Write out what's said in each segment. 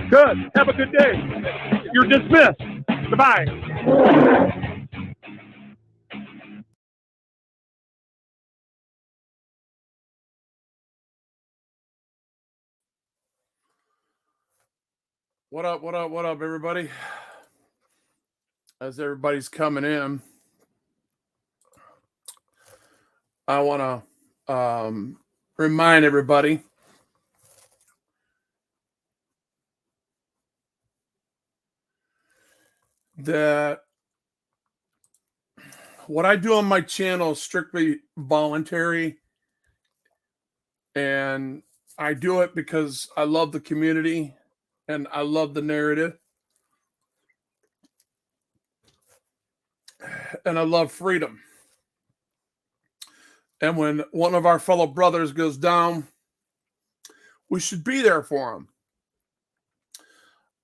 Good. Have a good day. You're dismissed. Goodbye. What up, what up, what up, everybody? As everybody's coming in, I want to remind everybody that what I do on my channel is strictly voluntary, and I do it because I love the community and I love the narrative and I love freedom. And when one of our fellow brothers goes down, we should be there for him.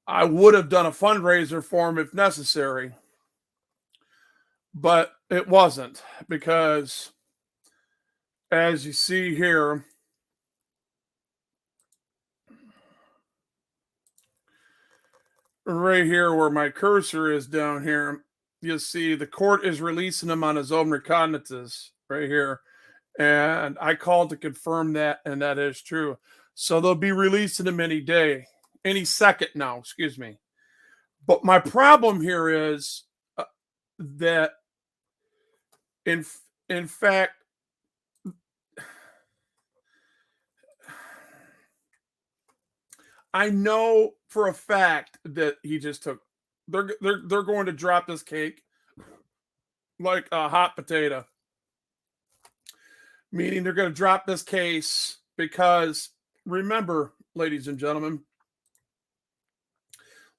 I would have done a fundraiser for him if necessary, but it wasn't, because as you see here, right here where my cursor is down here, you'll see the court is releasing him on his own recognizances right here. And I called to confirm that, and that is true. So they'll be releasing him any day, any second now, excuse me. But my problem here is that in fact, I know for a fact that he just took, they're going to drop this cake like a hot potato. Meaning they're going to drop this case because, remember, ladies and gentlemen,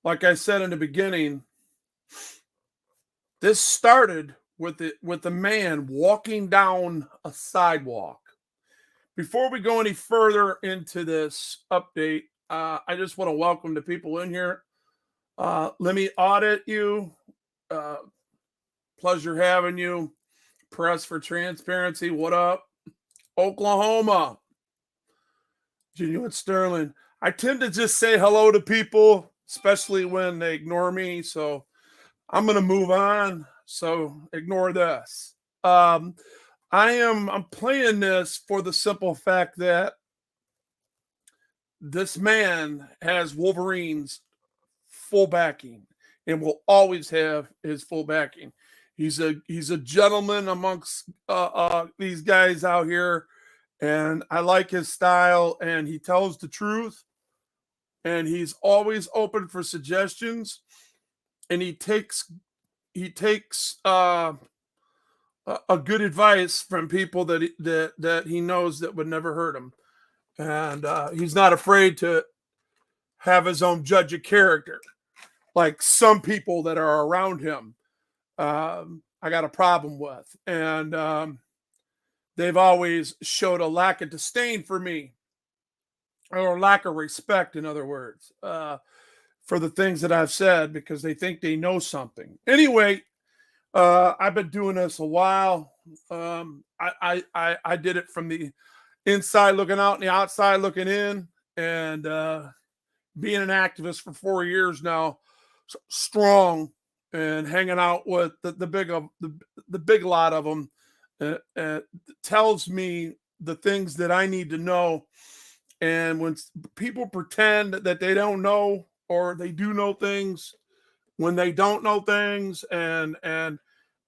like I said in the beginning, this started with the man walking down a sidewalk. Before we go any further into this update, I just want to welcome the people in here. Let me audit you. Pleasure having you. Press for Transparency, what up? Oklahoma. Genuine Sterling. I tend to just say hello to people, especially when they ignore me. So I'm going to move on. So ignore this. I'm playing this for the simple fact that this man has Wolverine's full backing and will always have his full backing. He's a gentleman amongst these guys out here, and I like his style, and he tells the truth, and he's always open for suggestions, and he takes a good advice from people that he knows that would never hurt him, and he's not afraid to have his own judge of character, like some people that are around him. I got a problem with, and they've always showed a lack of disdain for me, or lack of respect, in other words, for the things that I've said, because they think they know something. Anyway, I've been doing this a while. I did it from the inside looking out and the outside looking in, and being an activist for 4 years now, strong, and hanging out with the big lot of them, tells me the things that I need to know. And when people pretend that they don't know, or they do know things when they don't know things, and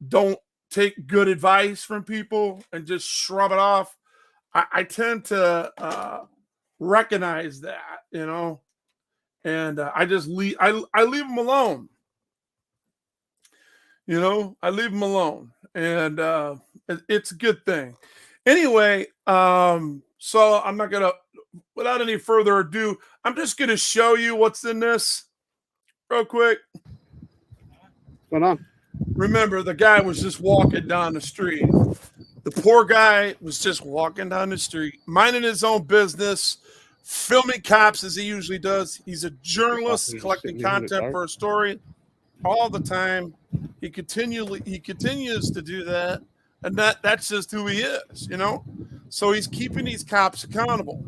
don't take good advice from people and just shrub it off, I tend to recognize that, and I just leave. I leave them alone. I leave them alone, and it's a good thing. Anyway, so I'm not gonna, without any further ado, I'm just gonna show you what's in this real quick. What's going on? Remember, the guy was just walking down the street. The poor guy was just walking down the street, minding his own business, filming cops as he usually does. He's a journalist collecting content for a story all the time. He continues to do that, and that's just who he is, you know. So he's keeping these cops accountable.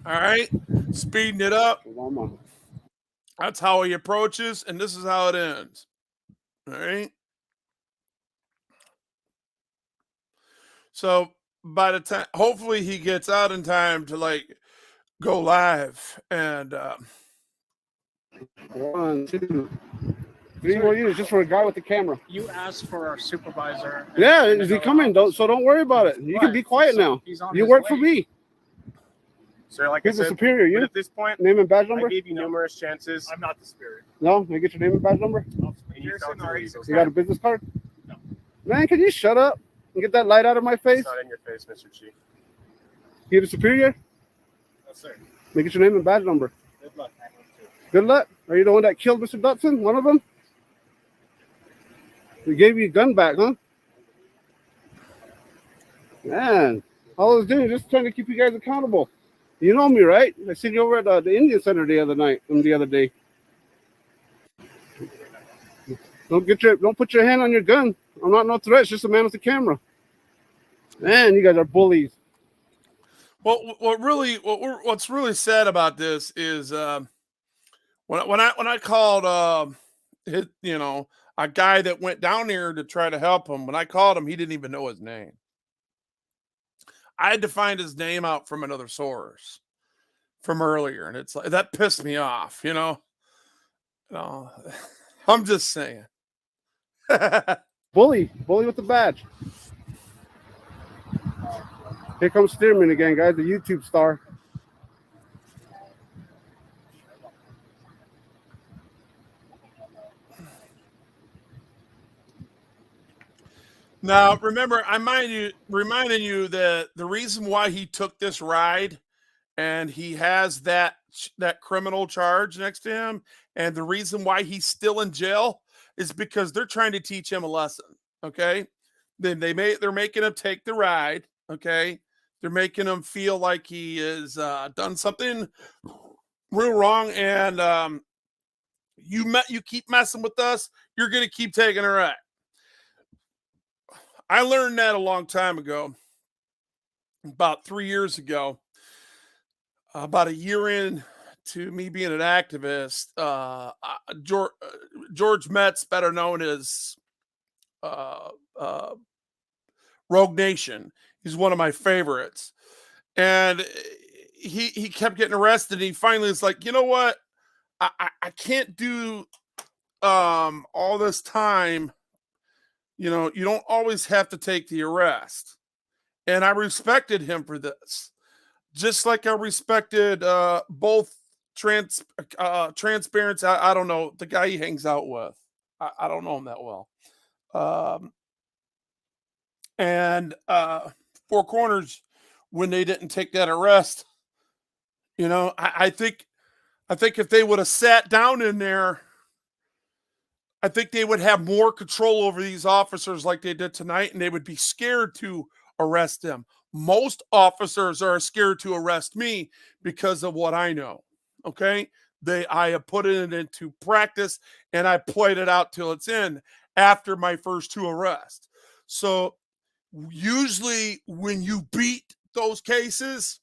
All right, speeding it up. That's how he approaches, and this is how it ends. All right. So by the time, hopefully, he gets out in time to like go live and. 1, 2, 3 more units just for a guy with the camera. You asked for our supervisor. Yeah, is he coming? Don't worry about it. You can be quiet now. You work for me. Sir, like He's I the said, superior. You at this point, name and badge number? I gave you numerous chances. I'm not the spirit. No, you get your name and badge number. And you failed to leave. You got a business card? No. Man, can you shut up and get that light out of my face? It's not in your face, Mr. Chief. You the superior? No, sir. Make it your name and badge number. Good luck. I want to. Good luck. Are you the one that killed Mr. Dutson? One of them? We gave you your gun back, huh? Man, all I was doing is just trying to keep you guys accountable. You know me, right? I seen you over at the Indian Center the other day. Don't put your hand on your gun. I'm not no threat. It's just a man with a camera. Man, you guys are bullies. Well, what's really sad about this is when I called a guy that went down here to try to help him. When I called him, he didn't even know his name. I had to find his name out from another source from earlier, and it's like that pissed me off. You know, I'm just saying. Bully with the badge. Here comes Stearman again, guys, the YouTube star. Now, remember, I'm reminding you that the reason why he took this ride and he has that criminal charge next to him, and the reason why he's still in jail is because they're trying to teach him a lesson. Okay, then they're making him take the ride. Okay, they're making him feel like he has done something real wrong, and you keep messing with us, you're gonna keep taking a ride. I learned that a long time ago, about 3 years ago, about a year in to me being an activist. George Metz, better known as Rogue Nation, he's one of my favorites, and he kept getting arrested. And he finally is like, you know what, I can't do all this time. You know, you don't always have to take the arrest. And I respected him for this. Just like I respected both transparency. I don't know, the guy he hangs out with. I don't know him that well. And Four Corners, when they didn't take that arrest, you know, I think if they would have sat down in there, I think they would have more control over these officers like they did tonight, and they would be scared to arrest them. Most officers are scared to arrest me because of what I know. Okay. I have put it into practice, and I played it out till it's in after my first 2 arrests. So usually when you beat those cases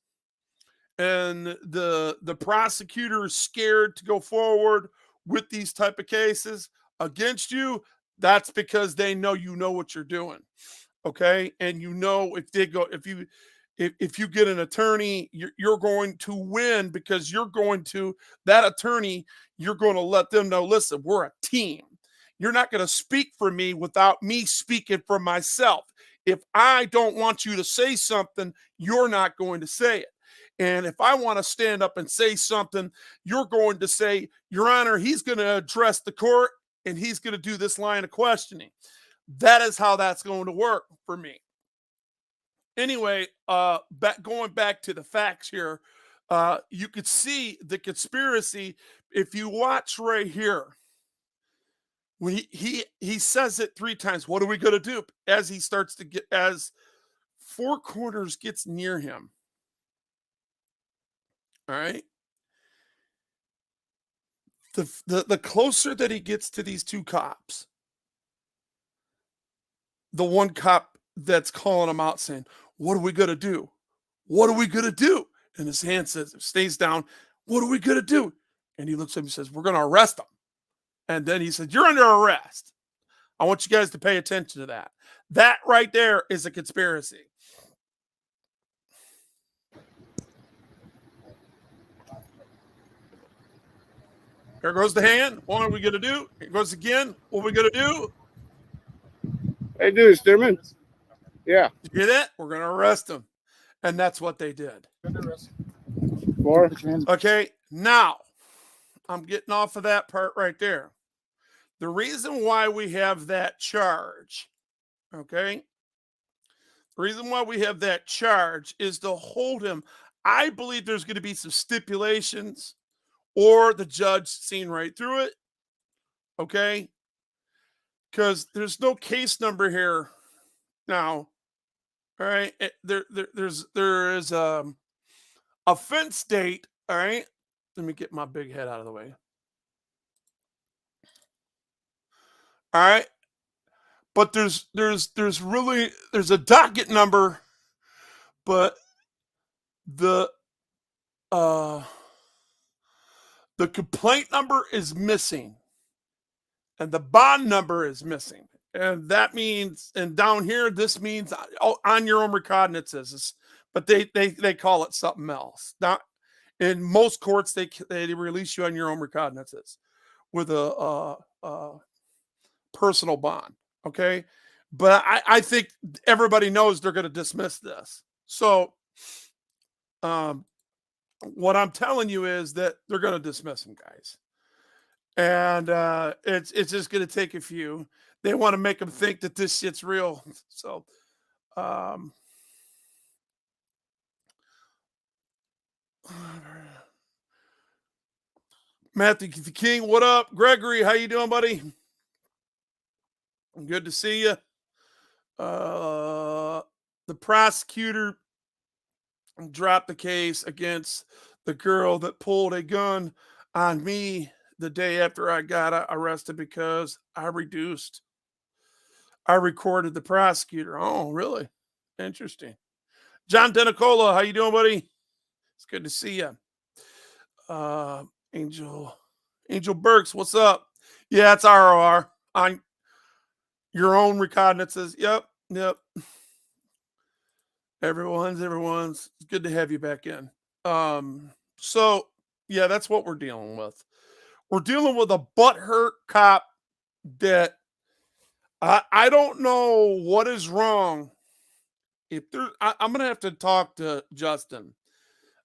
and the prosecutor is scared to go forward with these type of cases against you, that's because they know you know what you're doing. Okay. And you know, if you get an attorney, you're going to win, because that attorney, you're going to let them know, listen, we're a team. You're not going to speak for me without me speaking for myself. If I don't want you to say something, you're not going to say it. And if I want to stand up and say something, you're going to say, Your Honor, he's going to address the court and he's going to do this line of questioning. That is how that's going to work for me. Anyway, going back to the facts here, you could see the conspiracy if you watch right here. When he says it 3 times, what are we going to do? As he starts to get, as Four Corners gets near him. All right. The closer that he gets to these 2 cops, the one cop that's calling him out saying, what are we going to do? What are we going to do? And his hand stays down. What are we going to do? And he looks at him and says, we're going to arrest him. And then he said, you're under arrest. I want you guys to pay attention to that. That right there is a conspiracy. Here goes the hand. What are we going to do? Here goes again. What are we going to do? Hey, dude, Stearman. Yeah. You hear that? We're going to arrest him. And that's what they did. Four. Okay, now I'm getting off of that part right there. The reason why we have that charge, okay, the reason why we have that charge is to hold him. I believe there's going to be some stipulations or the judge seeing right through it, okay, because there's no case number here now. All right, there is offense date. All right, let me get my big head out of the way. All right, but there's a docket number, but the complaint number is missing, and the bond number is missing. And that means, and down here, this means on your own recognizances, but they call it something else. Not in most courts, they release you on your own recognizances with a personal bond. Okay, but I think everybody knows they're going to dismiss this. So, what I'm telling you is that they're going to dismiss him, guys, and it's just going to take a few. They want to make them think that this shit's real. So, Matthew the King, what up? Gregory, how you doing, buddy? Good to see you. The prosecutor dropped the case against the girl that pulled a gun on me the day after I got arrested because I recorded the prosecutor. Oh, really? Interesting. John Denicola, how you doing, buddy? It's good to see you. Angel Burks, what's up? Yeah, it's ROR on your own recognizances. Yep. Everyone's. It's good to have you back in. So yeah, that's what we're dealing with. We're dealing with a butthurt cop that I don't know what is wrong. If there, I'm gonna have to talk to Justin.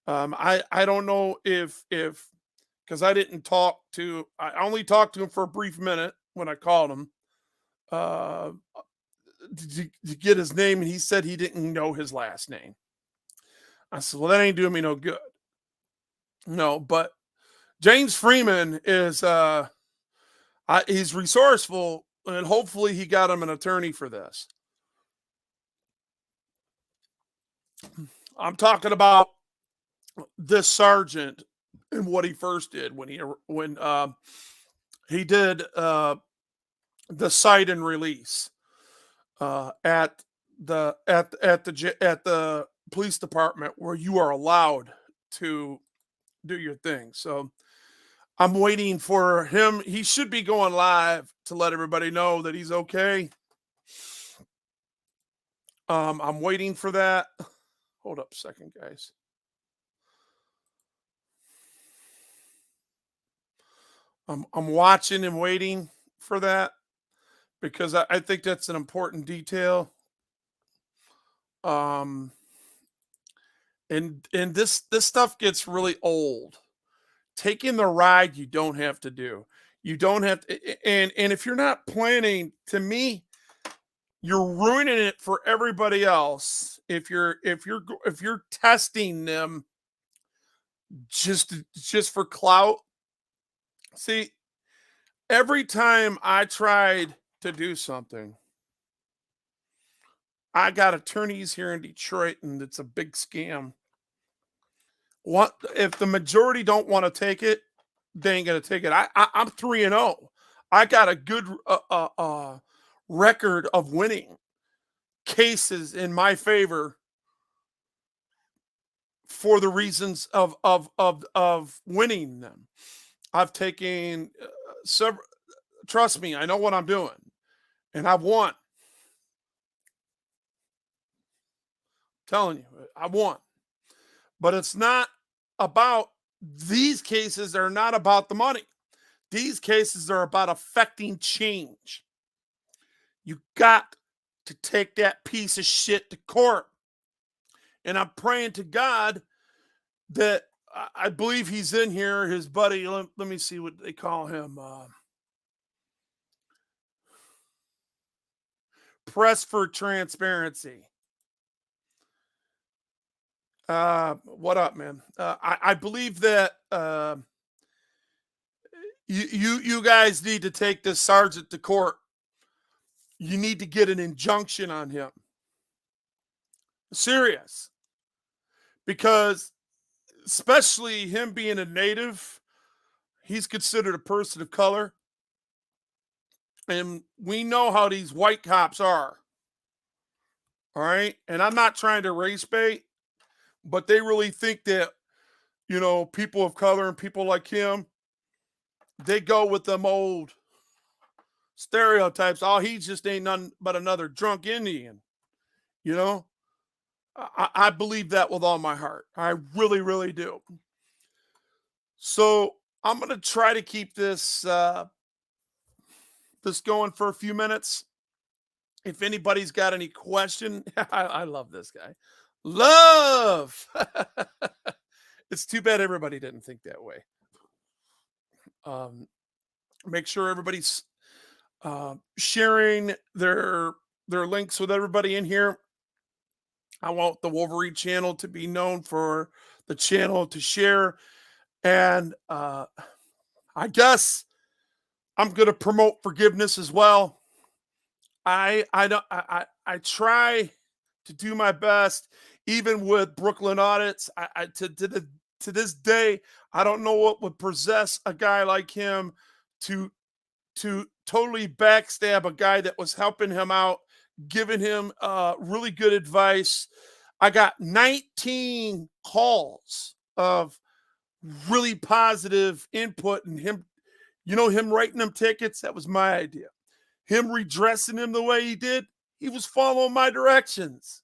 I don't know if because I only talked to him for a brief minute when I called him to get his name, and he said he didn't know his last name. I said, well, that ain't doing me no good. No, but James Freeman is he's resourceful, and hopefully he got him an attorney for this. I'm talking about this sergeant and what he first did when he did the cite and release at the police department where you are allowed to do your thing. So I'm waiting for him. He should be going live to let everybody know that he's okay. I'm waiting for that. Hold up a second, guys. I'm watching and waiting for that because I think that's an important detail. And this stuff gets really old. Taking the ride you don't have to do. You don't have to, and if you're not planning, to me, you're ruining it for everybody else. If you're testing them just for clout. See, every time I tried to do something, I got attorneys here in Detroit, and it's a big scam. What if the majority don't want to take it? They ain't gonna take it. I'm 3-0. I got a good record of winning cases in my favor for the reasons of winning them. I've taken several. Trust me, I know what I'm doing, and I've won. Telling you, I won. But it's not about these cases are not about the money. These cases are about affecting change. You got to take that piece of shit to court. And I'm praying to God that I believe he's in here. His buddy, let me see what they call him. Press for Transparency. What up, man? I believe that you guys need to take this sergeant to court. You need to get an injunction on him. Serious. Because especially him being a native, he's considered a person of color. And we know how these white cops are. All right. And I'm not trying to race bait, but they really think that, you know, people of color and people like him, they go with them old stereotypes. Oh, he just ain't nothing but another drunk Indian. You know, I believe that with all my heart. I really, really do. So I'm going to try to keep this going for a few minutes. If anybody's got any question, I love this guy. Love. It's too bad everybody didn't think that way. Make sure everybody's sharing their links with everybody in here. I want the Wolverine channel to be known for the channel to share. And I guess I'm going to promote forgiveness as well. I try to do my best, even with Brooklyn audits. To this day, I don't know what would possess a guy like him to totally backstab a guy that was helping him out, giving him really good advice. I got 19 calls of really positive input, and him, you know, him writing them tickets, that was my idea. Him redressing him the way he did, he was following my directions.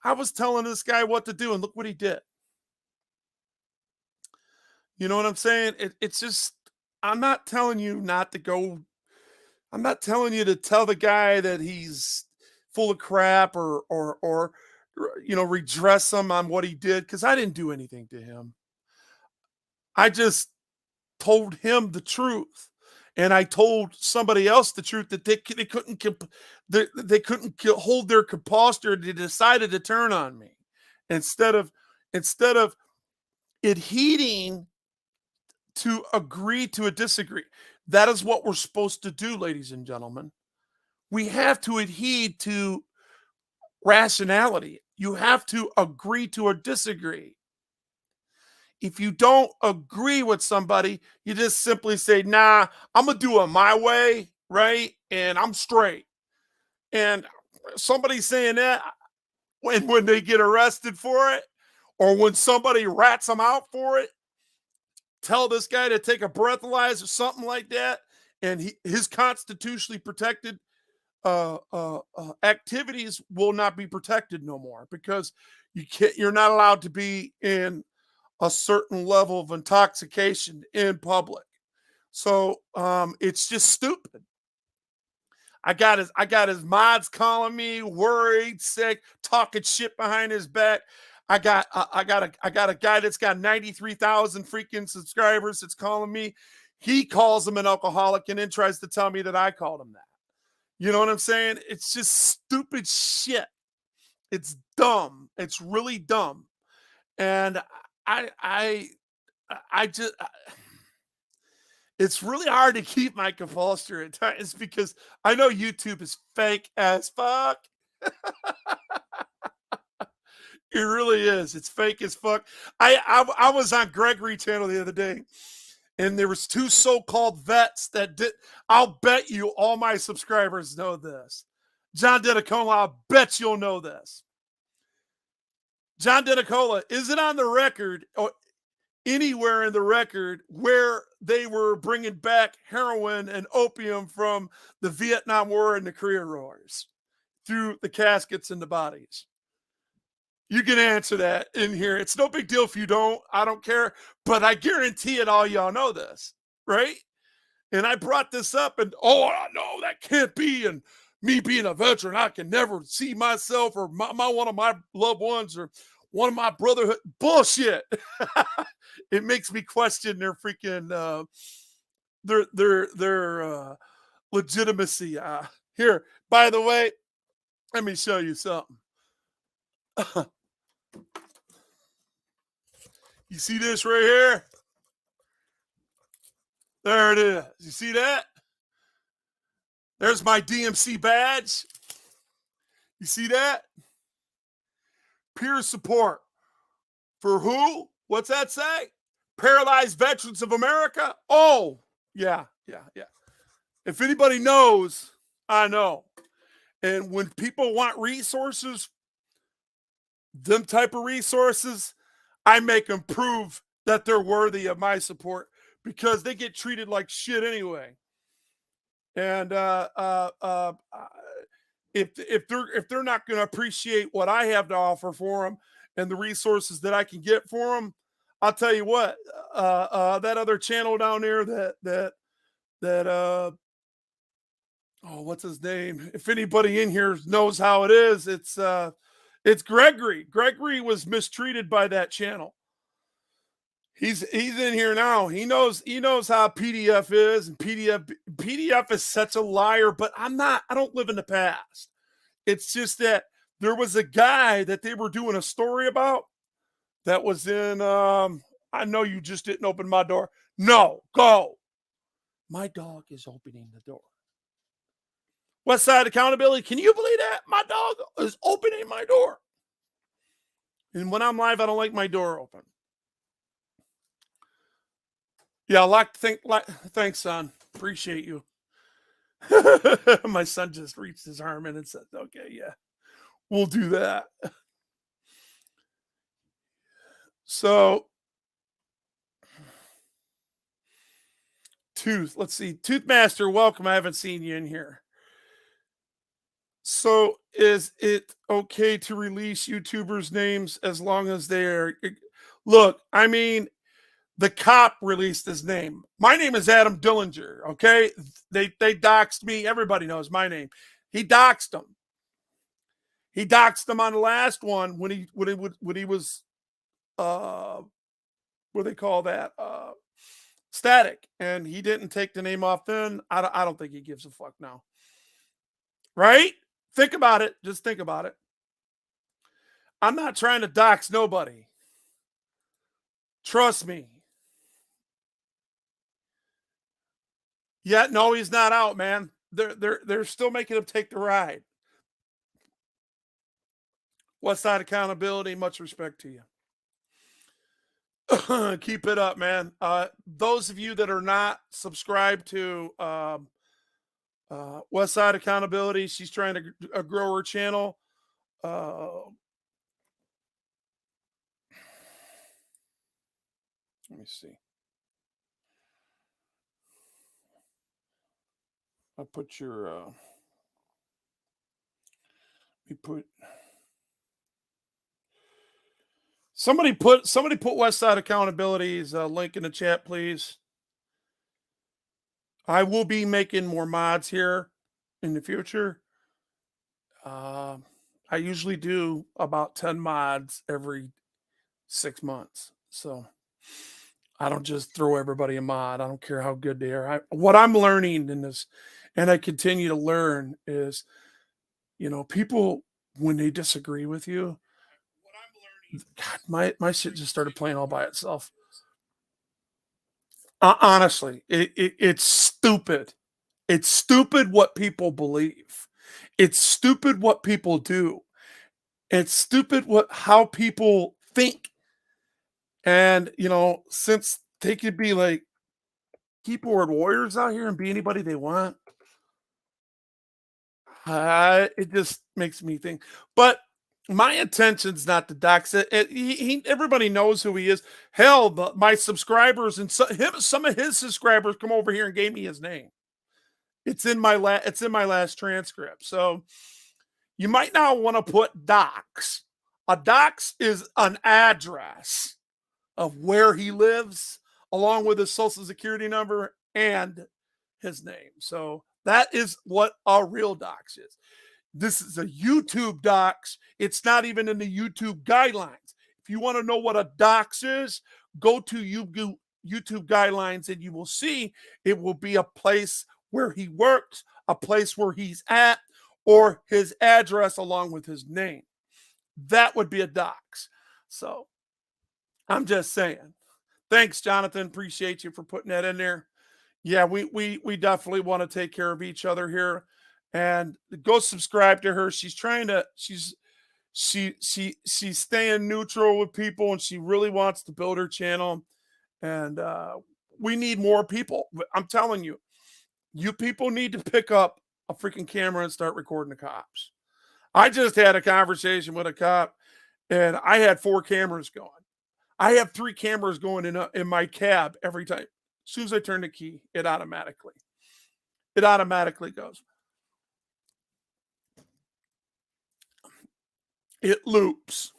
I was telling this guy what to do, and look what he did. You know what I'm saying? It's just, I'm not telling you not to go. I'm not telling you to tell the guy that he's full of crap or you know, redress him on what he did, because I didn't do anything to him. I just told him the truth. And I told somebody else the truth, that they couldn't hold their composure. They decided to turn on me instead of it heeding to agree to a disagree. That is what we're supposed to do, ladies and gentlemen. We have to adhere to rationality. You have to agree to or disagree. If you don't agree with somebody, you just simply say, nah, I'm going to do it my way, right? And I'm straight. And somebody saying that, when they get arrested for it, or when somebody rats them out for it, tell this guy to take a breathalyzer or something like that, and his constitutionally protected activities will not be protected no more, because you're not allowed to be in a certain level of intoxication in public. So it's just stupid. I got his mods calling me worried, sick, talking shit behind his back. I got a guy that's got 93,000 freaking subscribers that's calling me. He calls him an alcoholic and then tries to tell me that I called him that. You know what I'm saying? It's just stupid shit. It's dumb. It's really dumb. And it's really hard to keep my composure at times because I know YouTube is fake as fuck. It really is. It's fake as fuck. I was on Gregory channel the other day, and there was two so-called vets that did. I'll bet you all my subscribers know this. John Denicola, I'll bet you'll know this. John Denicola, is it on the record or anywhere in the record where they were bringing back heroin and opium from the Vietnam War and the Korean Wars through the caskets and the bodies? You can answer that in here. It's no big deal if you don't. I don't care. But I guarantee it, all y'all know this, right? And I brought this up, and I know that can't be. And me being a veteran, I can never see myself or one of my loved ones or one of my brotherhood. Bullshit. It makes me question their freaking their legitimacy. Here, by the way, let me show you something. You see this right here? There it is. You see that? There's my DMC badge. You see that? Peer support. For who? What's that say? Paralyzed Veterans of America? Oh, yeah. If anybody knows, I know. And when people want resources, them type of resources, I make them prove that they're worthy of my support because they get treated like shit anyway. And if they're not going to appreciate what I have to offer for them and the resources that I can get for them, I'll tell you what. That other channel down there that what's his name? If anybody in here knows how it is, it's Gregory. Gregory was mistreated by that channel. He's in here now. He knows how PDF is, and PDF is such a liar, but I don't live in the past. It's just that there was a guy that they were doing a story about that was in I know you just didn't open my door. No, go. My dog is opening the door. West Side Accountability. Can you believe that? My dog is opening my door. And when I'm live, I don't like my door open. Yeah, thanks, son. Appreciate you. My son just reached his arm in and said, okay, yeah, we'll do that. So, let's see. Toothmaster, welcome. I haven't seen you in here. So, is it okay to release YouTubers' names as long as they're... Look, I mean, the cop released his name. My name is Adam Dillinger, okay? They doxed me. Everybody knows my name. He doxed him. He doxed him on the last one when he was what do they call that? Static. And he didn't take the name off then. I don't think he gives a fuck now. Right? Think about it. Just think about it. I'm not trying to dox nobody. Trust me. Yeah, no, he's not out, man. They're still making him take the ride. West Side Accountability, much respect to you. Keep it up, man. Those of you that are not subscribed to West Side Accountability, she's trying to grow her channel. Let me see. I'll put your somebody put West Side Accountability's link in the chat, please. I will be making more mods here in the future. I usually do about 10 mods every 6 months. So I don't just throw everybody a mod. I don't care how good they are. What I'm learning in this, and I continue to learn, is, people, when they disagree with you, God, my shit just started playing all by itself. Honestly, it's stupid. It's stupid what people believe. It's stupid what people do. It's stupid how people think. And since they could be like keyboard warriors out here and be anybody they want, it just makes me think. But my intention's not to dox it. Everybody knows who he is. Hell, my subscribers and some of his subscribers come over here and gave me his name. It's in my last transcript. So you might not want to put dox. A dox is an address of where he lives, along with his social security number and his name. So that is what a real dox is. This is a YouTube dox. It's not even in the YouTube guidelines. If you want to know what a dox is, go to YouTube guidelines and you will see it will be a place where he works, a place where he's at, or his address along with his name. That would be a dox. So I'm just saying. Thanks, Jonathan. Appreciate you for putting that in there. Yeah, we definitely want to take care of each other here. And go subscribe to her. She's staying neutral with people, and she really wants to build her channel. And we need more people. I'm telling you, you people need to pick up a freaking camera and start recording the cops. I just had a conversation with a cop, and I had 4 cameras going. I have 3 cameras going in my cab every time. As soon as I turn the key, it automatically goes. It loops.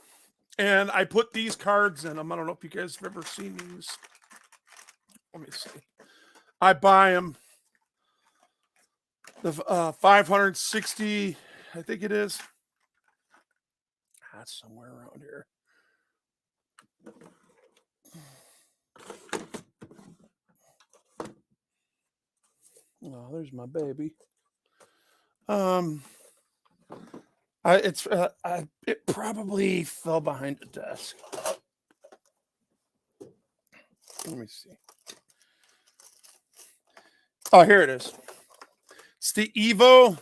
And I put these cards in them. I don't know if you guys have ever seen these. Let me see. I buy them. The 560, I think it is. That's somewhere around here. Oh, there's my baby. It probably fell behind the desk. Let me see. Oh, here it is. It's the Evo,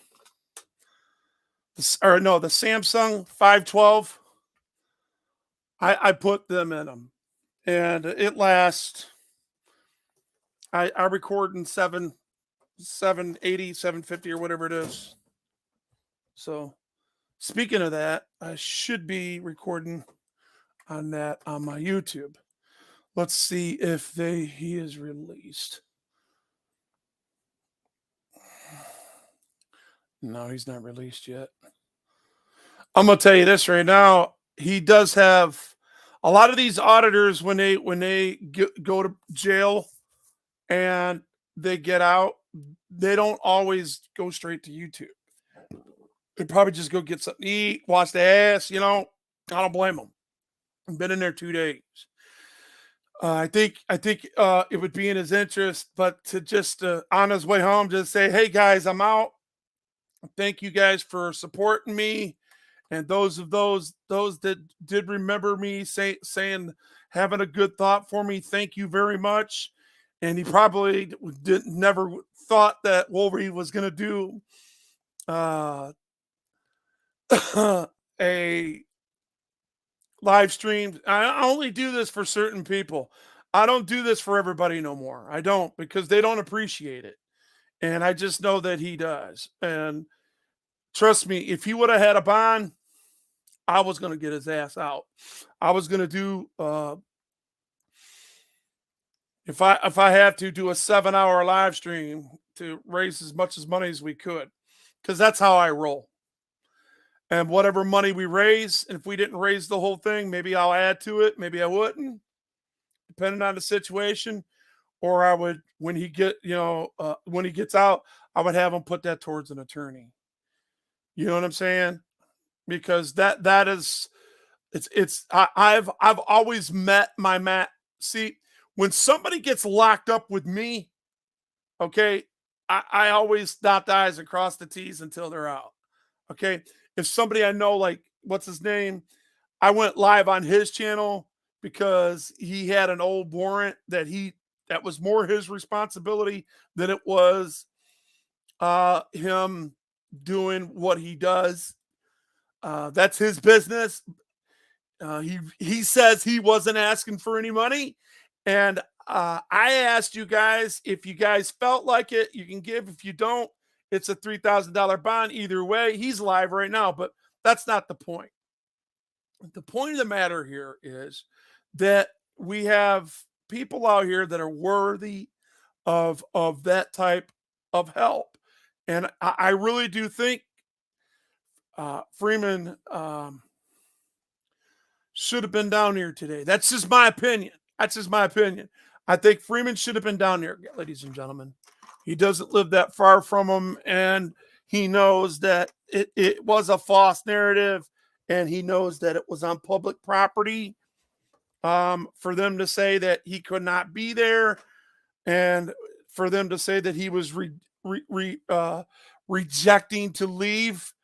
the Samsung 512. I put them in them, and it lasts. I record in 780, 750, or whatever it is. So, speaking of that, I should be recording on that on my YouTube. Let's see if he is released. No, he's not released yet. I'm gonna tell you this right now. He does have a lot of these auditors when they go to jail and they get out, they don't always go straight to YouTube. They probably just go get something to eat, wash their ass. I don't blame them. I've been in there 2 days. I think it would be in his interest, but to just on his way home, just say, "Hey guys, I'm out. Thank you guys for supporting me." And those that did remember me saying, having a good thought for me, thank you very much. And he probably never thought that Wolverine was going to do a live stream. I only do this for certain people. I don't do this for everybody no more. I don't, because they don't appreciate it. And I just know that he does. And trust me, if he would have had a bond, I was going to get his ass out. I was going to do, if I have to do a 7-hour live stream to raise as much money as we could, because that's how I roll. And whatever money we raise, and if we didn't raise the whole thing, maybe I'll add to it. Maybe I wouldn't, depending on the situation. Or I would, when he gets out, I would have him put that towards an attorney. You know what I'm saying? Because that is, I've always met my mat. See, when somebody gets locked up with me, okay, I always dot the I's and cross the T's until they're out. Okay. If somebody I know, like, what's his name? I went live on his channel because he had an old warrant that he That was more his responsibility than it was him doing what he does. That's his business. He says he wasn't asking for any money, and I asked you guys if you guys felt like it. You can give. If you don't, it's a $3,000 bond. Either way, he's live right now, but that's not the point. The point of the matter here is that we have people out here that are worthy of that type of help, and I really do think Freeman should have been down here today. That's just my opinion. I think Freeman should have been down here, ladies and gentlemen. He doesn't live that far from him, and he knows that it was a false narrative, and he knows that it was on public property. For them to say that he could not be there, and for them to say that he was rejecting to leave,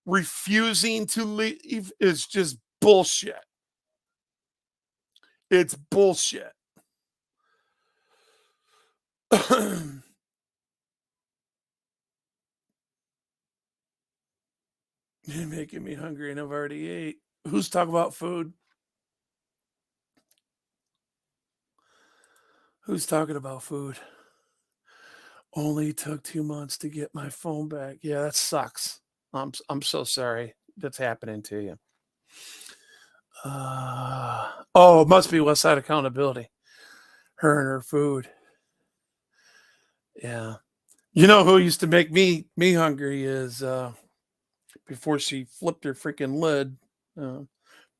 refusing to leave, is just bullshit. It's bullshit. You're making me hungry and I've already ate. Who's talking about food? Who's talking about food? Only took 2 months to get my phone back. Yeah, that sucks. I'm so sorry that's happening to you. It must be Westside Accountability. Her and her food. Yeah. You know who used to make me hungry is before she flipped her freaking lid.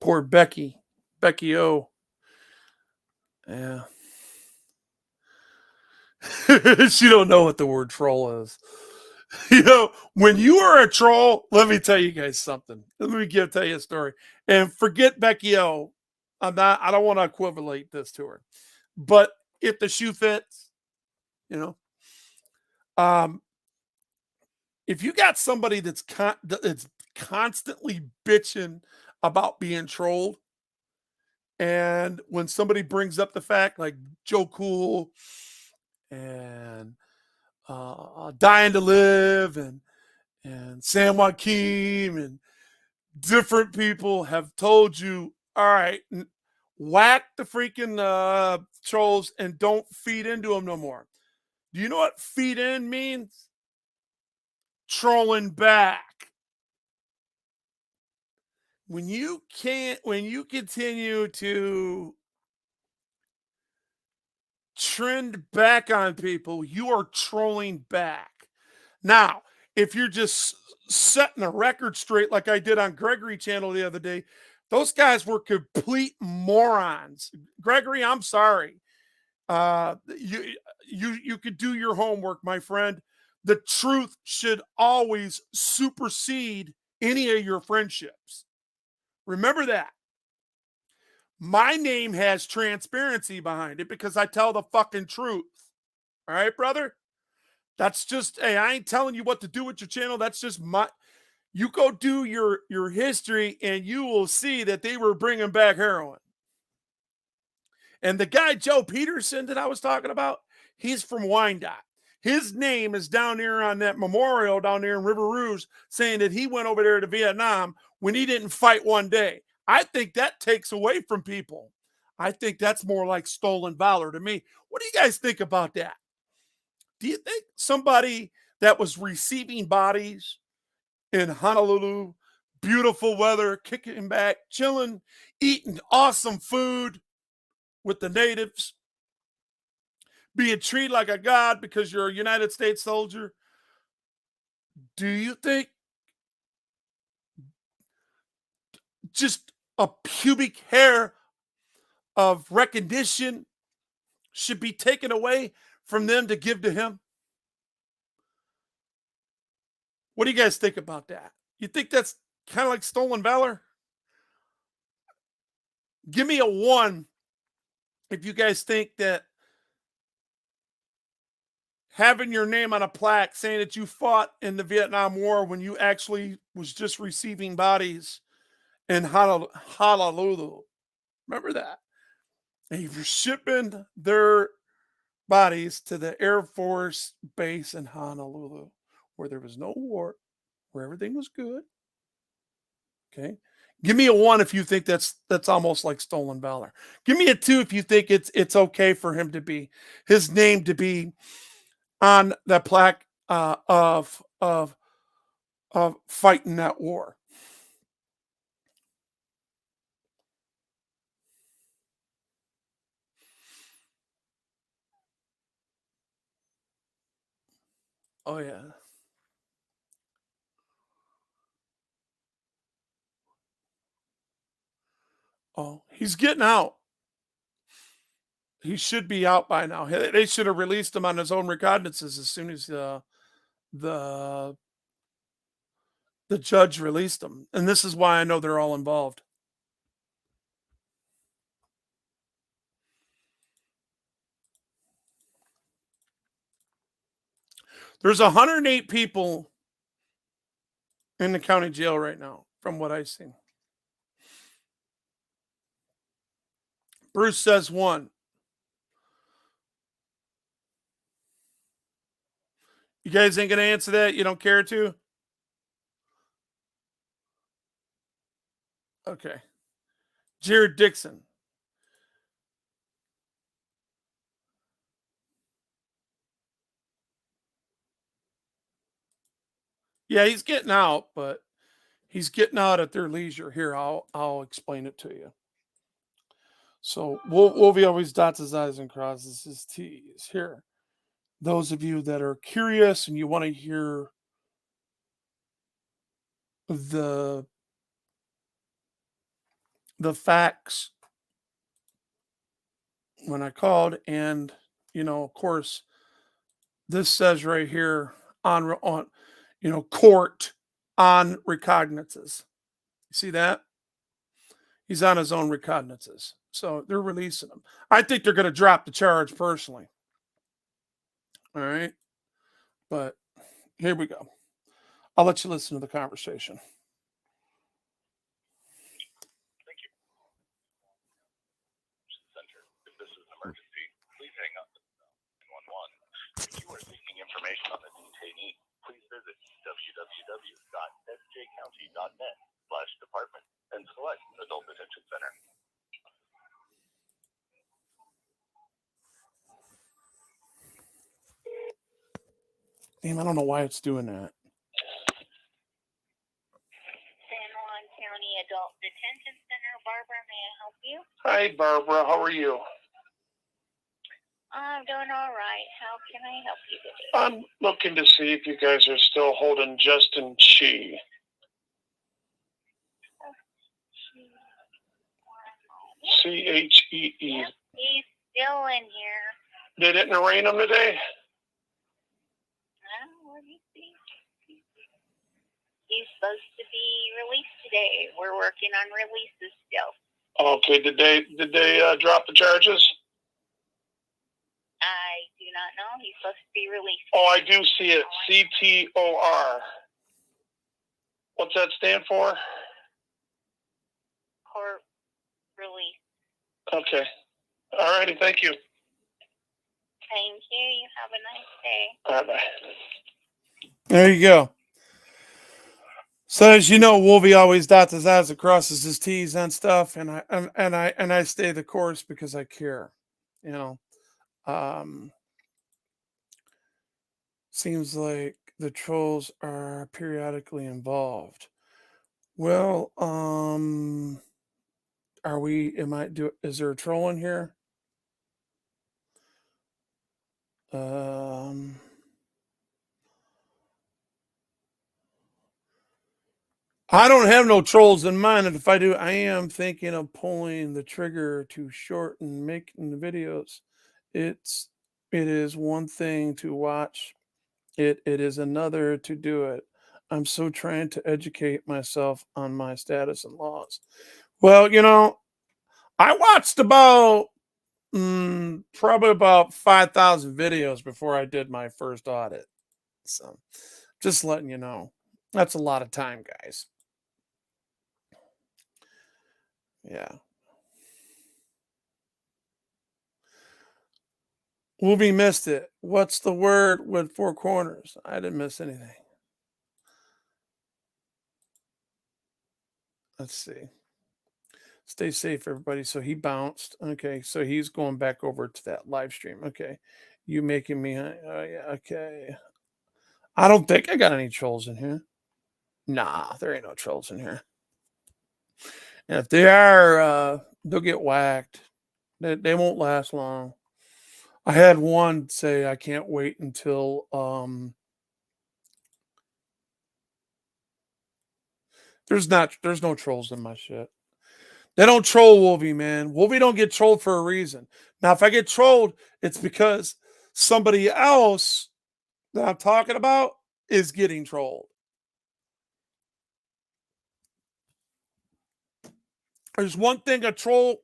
Poor Becky O. Yeah. She don't know what the word troll is. You know, when you are a troll, let me tell you guys something. Let me tell you a story. And forget Becky O. I don't want to equivalent this to her. But if the shoe fits, you know, if you got somebody that's constantly bitching about being trolled, and when somebody brings up the fact like Joe Cool and Dying to Live and San Joaquin and different people have told you, all right, whack the freaking trolls and don't feed into them no more. Do you know what feed in means? Trolling back. When you continue to trend back on people, you are trolling back. Now, if you're just setting a record straight like I did on Gregory channel the other day, those guys were complete morons. Gregory, I'm sorry. You could do your homework, my friend. The truth should always supersede any of your friendships. Remember that. My name has transparency behind it because I tell the fucking truth. All right, brother? That's just, hey, I ain't telling you what to do with your channel. That's just you go do your history and you will see that they were bringing back heroin. And the guy, Joe Peterson, that I was talking about, he's from Wyandotte. His name is down there on that memorial down there in River Rouge saying that he went over there to Vietnam when he didn't fight one day. I think that takes away from people. I think that's more like stolen valor to me. What do you guys think about that? Do you think somebody that was receiving bodies in Honolulu, beautiful weather, kicking back, chilling, eating awesome food with the natives, being treated like a god because you're a United States soldier, do you think just a pubic hair of recognition should be taken away from them to give to him? What do you guys think about that? You think that's kind of like stolen valor? Give me a 1 if you guys think that having your name on a plaque saying that you fought in the Vietnam War when you actually was just receiving bodies in Honolulu. Remember that. And if you're shipping their bodies to the Air Force Base in Honolulu, where there was no war, where everything was good. Okay. Give me a 1 if you think that's almost like stolen valor. Give me a 2 if you think it's okay for him to be his name to be on the plaque of fighting that war. Oh yeah. Oh, he's getting out. He should be out by now. They should have released him on his own recognizances as soon as the the judge released him. And this is why I know they're all involved. There's 108 people in the county jail right now, from what I've seen. Bruce says 1. You guys ain't gonna answer that? You don't care to? Okay. Jared Dixon. Yeah, he's getting out, but he's getting out at their leisure. Here, I'll explain it to you. So Wolvie always dots his I's and crosses his T's. Here, those of you that are curious and you want to hear the facts, when I called, and of course, this says right here on court on recognizances. You see that? He's on his own recognizances. So they're releasing him. I think they're going to drop the charge personally. All right. But here we go. I'll let you listen to the conversation. Thank you. Center. If this is an emergency, please hang up. 911. If you are seeking information on the detainee, please visit www.sjcounty.net/department and select Adult Detention Center. Damn, I don't know why it's doing that. San Juan County Adult Detention Center. Barbara, may I help you? Hi, Barbara. How are you? I'm doing all right. How can I help you today? I'm looking to see if you guys are still holding Justin Chi. Chee. Yep, he's still in here. They didn't arraign him today? What do you think? He's supposed to be released today. We're working on releases still. Okay. Did they drop the charges? I do not know. He's supposed to be released. Oh, I do see it. CTOR. What's that stand for? Court release. Okay. All righty. Thank you. Thank you. You have a nice day. All right, bye. There you go. So as you know, Wolvie always dots his I's and crosses his T's and stuff, and I stay the course because I care. Seems like the trolls are periodically involved. Well, is there a troll in here? I don't have no trolls in mind, and if I do, I am thinking of pulling the trigger to shorten making the videos. It is one thing to watch. It is another to do it. I'm so trying to educate myself on my status and laws. Well, I watched about probably about 5,000 videos before I did my first audit. So just letting you know. That's a lot of time, guys. Yeah. Wolvie missed it. What's the word with 4 corners? I didn't miss anything. Let's see. Stay safe, everybody. So he bounced. Okay, so he's going back over to that live stream. Okay, you making me? Oh yeah. Okay. I don't think I got any trolls in here. Nah, there ain't no trolls in here. And if they are, they'll get whacked. They won't last long. I had one say, "I can't wait until." There's no trolls in my shit. They don't troll Wolvie, man. Wolvie don't get trolled for a reason. Now, if I get trolled, it's because somebody else that I'm talking about is getting trolled. There's one thing a troll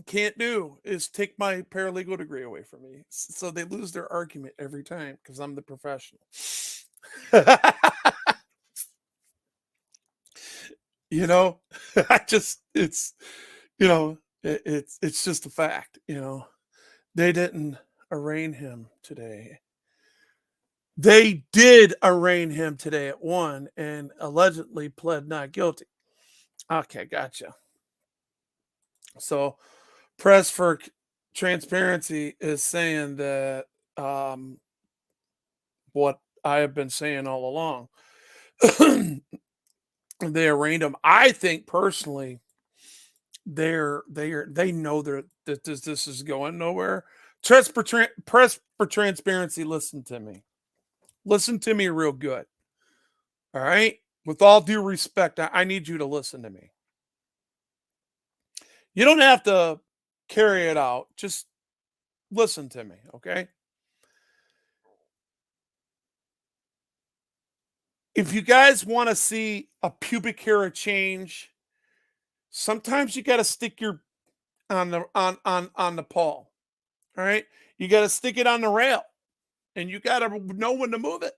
can't do is take my paralegal degree away from me. So they lose their argument every time because I'm the professional. You know, it's just a fact. They didn't arraign him today. They did arraign him today at 1 and allegedly pled not guilty. Okay, gotcha. So Press for Transparency is saying that what I have been saying all along. They arraigned him. I think personally, they know that this is going nowhere. Press for Transparency. Listen to me. Listen to me real good. All right. With all due respect, I need you to listen to me. You don't have to carry it out. Just listen to me. Okay. If you guys want to see a pubic hair change, sometimes you got to stick your on the pole. All right, you got to stick it on the rail, and you got to know when to move it.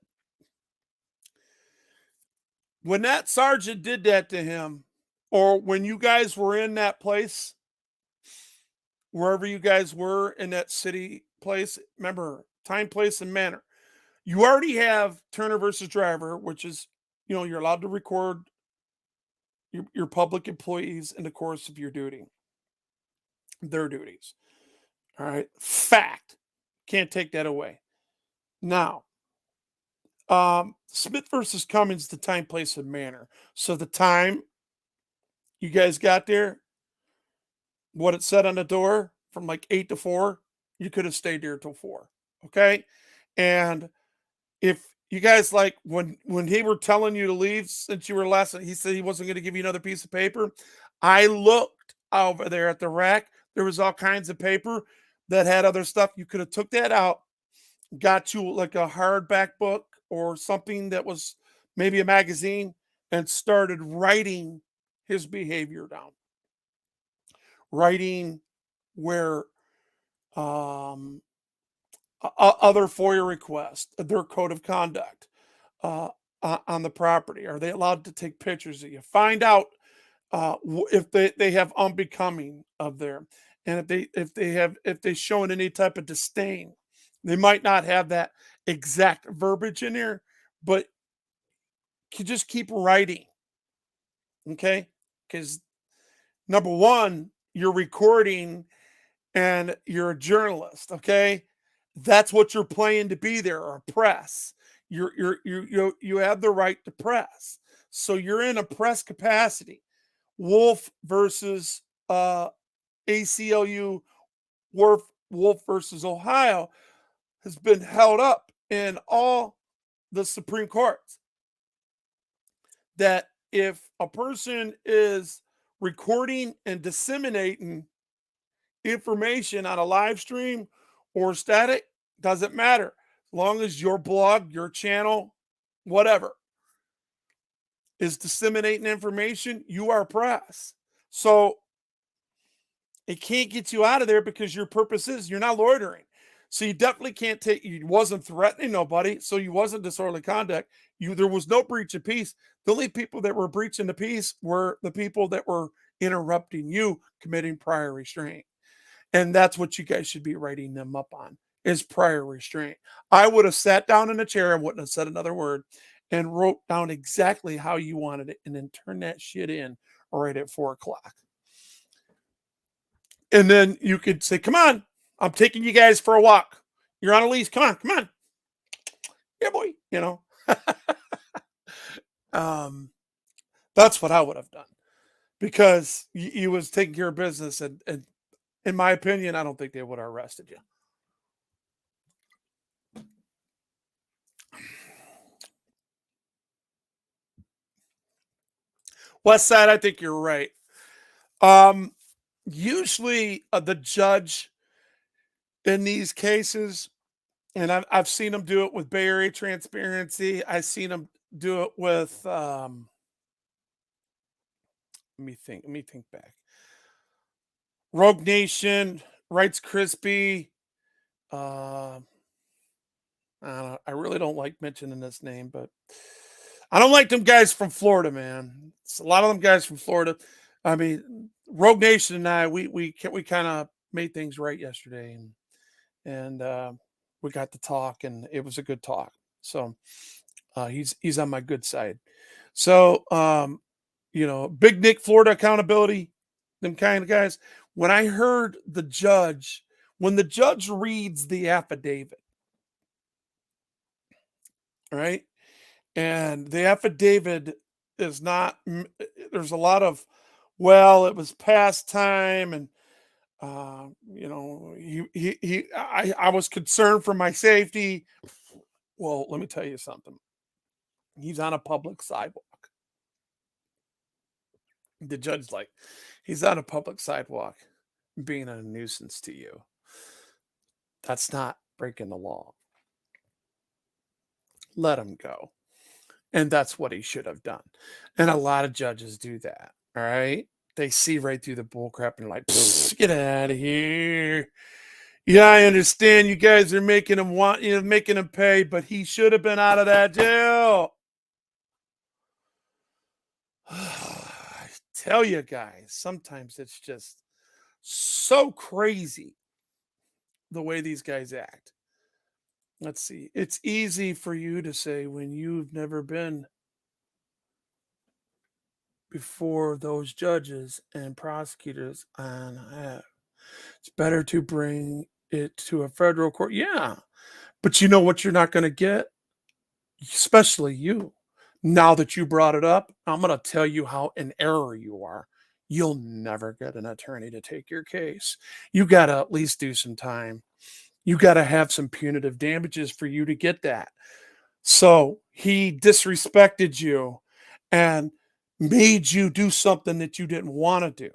When that sergeant did that to him, or when you guys were in that place, wherever you guys were in that city place, remember time, place, and manner. You already have Turner versus Driver, which is, you're allowed to record your public employees in the course of your duty, their duties. All right. Fact. Can't take that away. Now, Smith versus Cummins, the time, place, and manner. So the time you guys got there, what it said on the door from like 8 to 4, you could have stayed there till 4. Okay. And if you guys like when he were telling you to leave since you were last, he said he wasn't going to give you another piece of paper. I looked over there at the rack. There was all kinds of paper that had other stuff. You could have took that out, got you like a hardback book or something that was maybe a magazine, and started writing his behavior down. Writing where other FOIA requests, their code of conduct on the property. Are they allowed to take pictures of you? Find out if they have unbecoming of there, and if they shown any type of disdain. They might not have that exact verbiage in there, but you just keep writing. Okay, because number one, you're recording and you're a journalist. Okay. That's what you're playing to be there, or press. You have the right to press. So you're in a press capacity. Wolf versus ACLU, Wolf versus Ohio has been held up in all the Supreme Courts. That if a person is recording and disseminating information on a live stream or static, doesn't matter. As long as your blog, your channel, whatever, is disseminating information, you are press. So it can't get you out of there because your purpose is you're not loitering. So you definitely can't take, you wasn't threatening nobody. So you wasn't disorderly conduct. There was no breach of peace. The only people that were breaching the peace were the people that were interrupting you, committing prior restraint. And that's what you guys should be writing them up on. is prior restraint. I would have sat down in a chair, I wouldn't have said another word, and wrote down exactly how you wanted it and then turn that shit in right at 4 o'clock. And then you could say, come on, I'm taking you guys for a walk. You're on a leash. Come on, come on. Yeah, boy. You know, that's what I would have done because you was taking care of business. And in my opinion, I don't think they would have arrested you. West Side, I think you're right. Usually the judge in these cases, and I've seen them do it with Bay Area Transparency. I've seen them do it with, let me think back. Rogue Nation, Rights Crispy. I don't know, I really don't like mentioning this name, but I don't like them guys from Florida, man. It's a lot of them guys from Florida. I mean, Rogue Nation and I, we kind of made things right yesterday, and we got to talk, and it was a good talk. So he's on my good side. So you know, Big Nick, Florida Accountability, them kind of guys. When I heard the judge, when the judge reads the affidavit, right, and the affidavit is not, there's a lot of, well, it was past time, and you know, I was concerned for my safety. Well, let me tell you something. He's on a public sidewalk. The judge's like, he's on a public sidewalk being a nuisance to you. That's not breaking the law. Let him go. And that's what he should have done. And a lot of judges do that. All right. They see right through the bullcrap and like, get out of here. Yeah, I understand you guys are making him making him pay, but he should have been out of that jail. I tell you guys, sometimes it's just so crazy the way these guys act. Let's see. It's easy for you to say when you've never been before those judges and prosecutors, and it's better to bring it to a federal court. Yeah, but you know what you're not going to get, especially you. Now that you brought it up, I'm going to tell you how in error you are. You'll never get an attorney to take your case. You got to at least do some time. You got to have some punitive damages for you to get that. So he disrespected you and made you do something that you didn't want to do.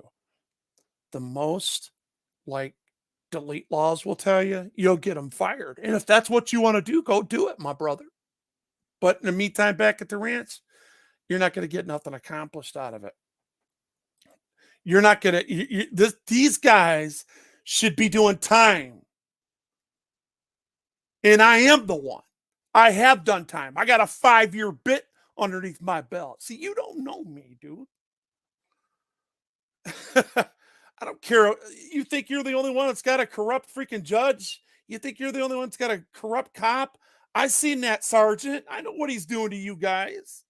The most, like delete laws will tell you, you'll get them fired. And if that's what you want to do, go do it, my brother. But in the meantime, back at the ranch, you're not going to get nothing accomplished out of it. You're not going to, these guys should be doing time. And I am the one. I have done time. I got a 5-year bit underneath my belt. See, you don't know me, dude. I don't care. You think you're the only one that's got a corrupt freaking judge? You think you're the only one that's got a corrupt cop? I seen that sergeant. I know what he's doing to you guys.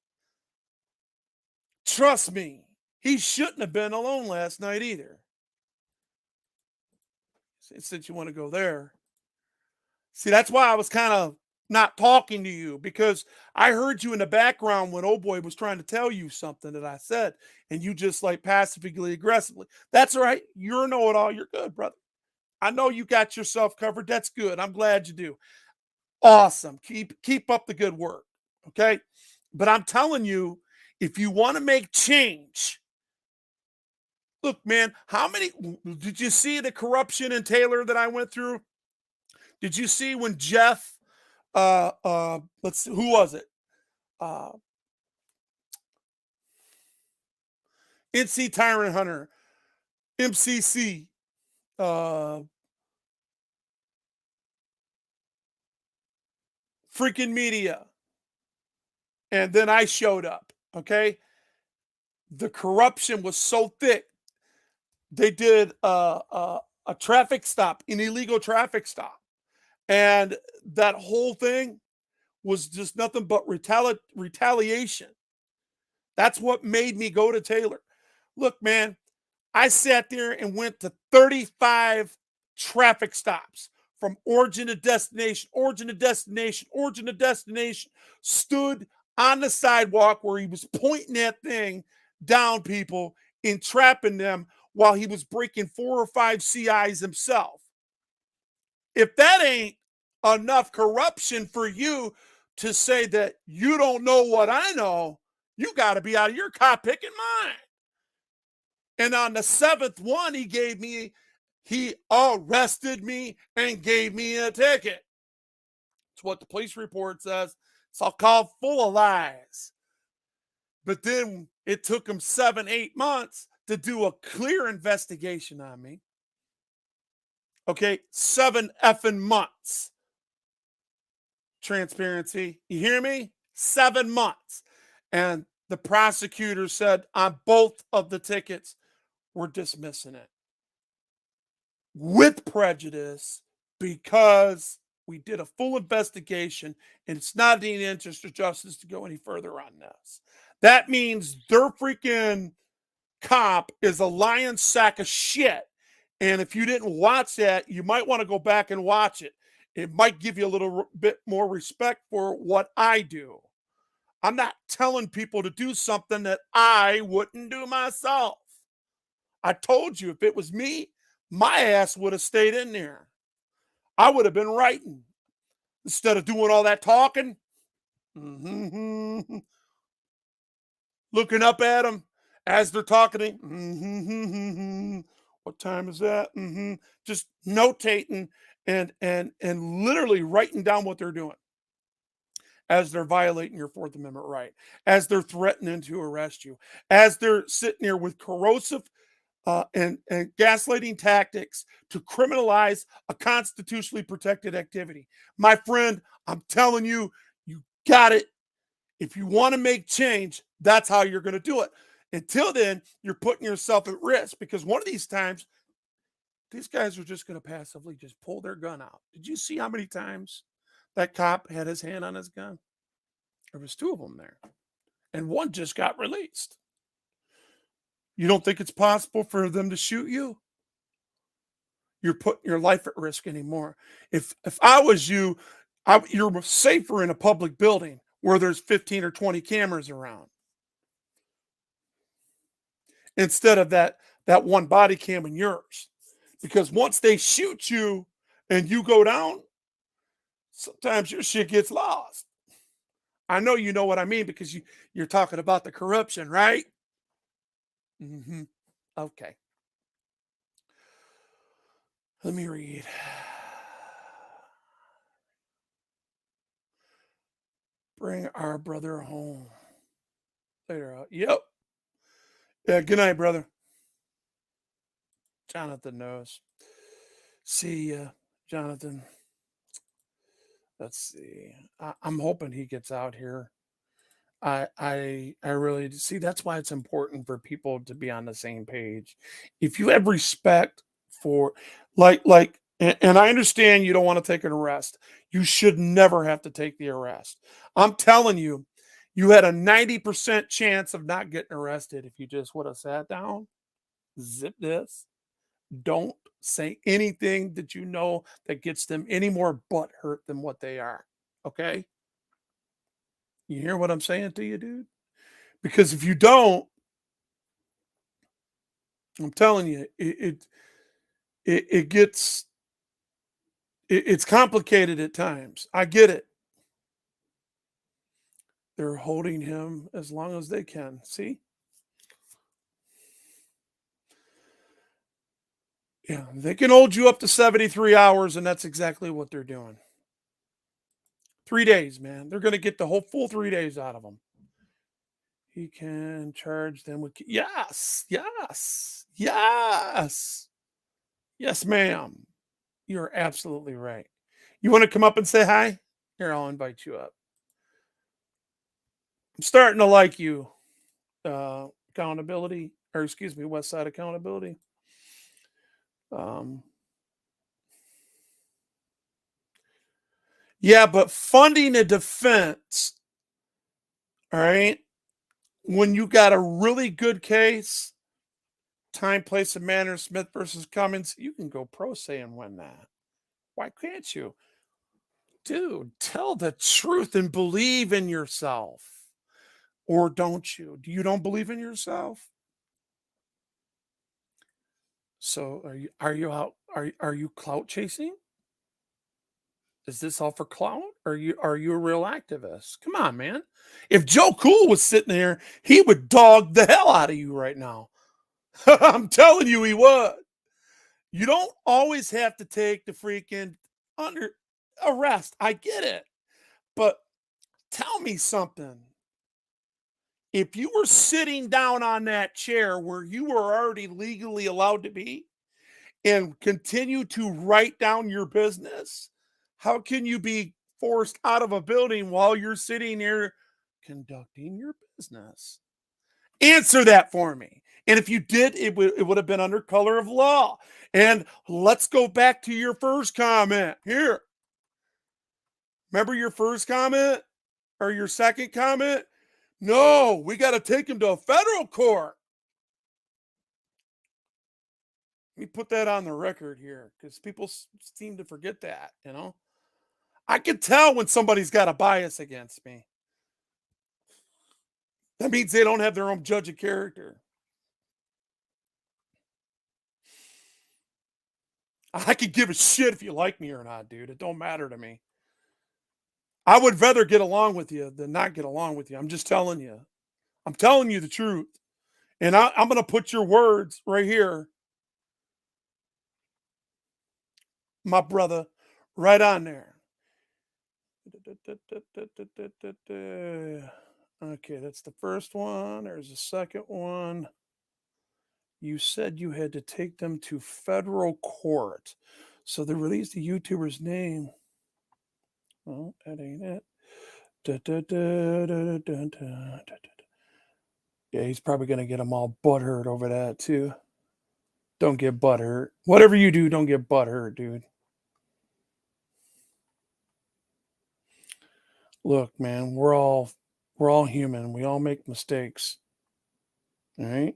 Trust me, he shouldn't have been alone last night either. Since you want to go there. See, that's why I was kind of not talking to you, because I heard you in the background when old boy was trying to tell you something that I said, and you just like passively aggressively. That's right. You're a know-it-all. You're good, brother. I know you got yourself covered. That's good. I'm glad you do. Awesome. Keep up the good work. Okay. But I'm telling you, if you want to make change, look, man, how many did you see the corruption in Taylor that I went through? Did you see when Jeff, let's see, who was it? NC Tyrant Hunter, MCC, freaking media. And then I showed up. Okay. The corruption was so thick. They did a traffic stop, an illegal traffic stop. And that whole thing was just nothing but retaliation. That's what made me go to Taylor. Look, man, I sat there and went to 35 traffic stops from origin to destination, origin to destination, origin to destination, stood on the sidewalk where he was pointing that thing down people, entrapping them while he was breaking 4 or 5 CIs himself. If that ain't enough corruption for you to say that you don't know what I know, you got to be out of your cop picking mind. And on the 7th one, he arrested me and gave me a ticket. It's what the police report says. It's all called full of lies. But then it took him 7-8 months to do a clear investigation on me. Okay, 7 effing months. Transparency. You hear me? 7 months. And the prosecutor said on both of the tickets, we're dismissing it with prejudice because we did a full investigation and it's not in the interest of justice to go any further on this. That means their freaking cop is a lying sack of shit. And if you didn't watch that, you might want to go back and watch it. It might give you a little bit more respect for what I do. I'm not telling people to do something that I wouldn't do myself. I told you if it was me, my ass would have stayed in there. I would have been writing instead of doing all that talking. Looking up at them as they're talking. What time is that? Just notating and literally writing down what they're doing as they're violating your Fourth Amendment right, as they're threatening to arrest you, as they're sitting there with corrosive and gaslighting tactics to criminalize a constitutionally protected activity. My friend, I'm telling you, you got it. If you want to make change, that's how you're going to do it. Until then, you're putting yourself at risk because one of these times, these guys are just going to passively just pull their gun out. Did you see how many times that cop had his hand on his gun? There was 2 of them there, and one just got released. You don't think it's possible for them to shoot you? You're putting your life at risk anymore. If I was you, you're safer in a public building where there's 15 or 20 cameras around instead of that one body cam in yours. Because once they shoot you and you go down, sometimes your shit gets lost. I know you know what I mean because you're talking about the corruption, right? Okay. Let me read. Bring our brother home. Later. Yep. Yeah, good night, brother. Jonathan knows. See ya, Jonathan. Let's see. I'm hoping he gets out here. I really see. That's why it's important for people to be on the same page. If you have respect for, and I understand you don't want to take an arrest. You should never have to take the arrest. I'm telling you, you had a 90% chance of not getting arrested if you just would have sat down, zip this. Don't say anything that you know that gets them any more butt hurt than what they are. Okay? You hear what I'm saying to you, dude? Because if you don't, I'm telling you, it's complicated at times. I get it. They're holding him as long as they can. See? Yeah, they can hold you up to 73 hours, and that's exactly what they're doing. 3 days, man. They're going to get the whole full 3 days out of them. He can charge them with... Yes, ma'am. You're absolutely right. You want to come up and say hi? Here, I'll invite you up. I'm starting to like you, accountability, or excuse me, West Side Accountability. Yeah, but funding a defense, all right, when you got a really good case, time, place, and manner, Smith versus Cummins, you can go pro se and win that. Why can't you? Dude, tell the truth and believe in yourself. Or don't you? You don't believe in yourself? So are you clout chasing? Is this all for clout? Are you a real activist? Come on, man. If Joe Cool was sitting there, he would dog the hell out of you right now. I'm telling you, he would. You don't always have to take the freaking under arrest. I get it. But tell me something. If you were sitting down on that chair where you were already legally allowed to be and continue to write down your business, how can you be forced out of a building while you're sitting here conducting your business? Answer that for me. And if you did, it would have been under color of law. And let's go back to your first comment here. Remember your first comment or your second comment? No, we got to take him to a federal court. Let me put that on the record here because people seem to forget that, you know. I can tell when somebody's got a bias against me. That means they don't have their own judge of character. I could give a shit if you like me or not, dude. It don't matter to me. I would rather get along with you than not get along with you. I'm just telling you. I'm telling you the truth. And I'm going to put your words right here, my brother, right on there. Okay, that's the first one. There's a second one. You said you had to take them to federal court. So they released the YouTuber's name. Well, that ain't it. Yeah, he's probably going to get them all butthurt over that, too. Don't get butthurt. Whatever you do, don't get butthurt, dude. Look, man, we're all human. We all make mistakes. All right?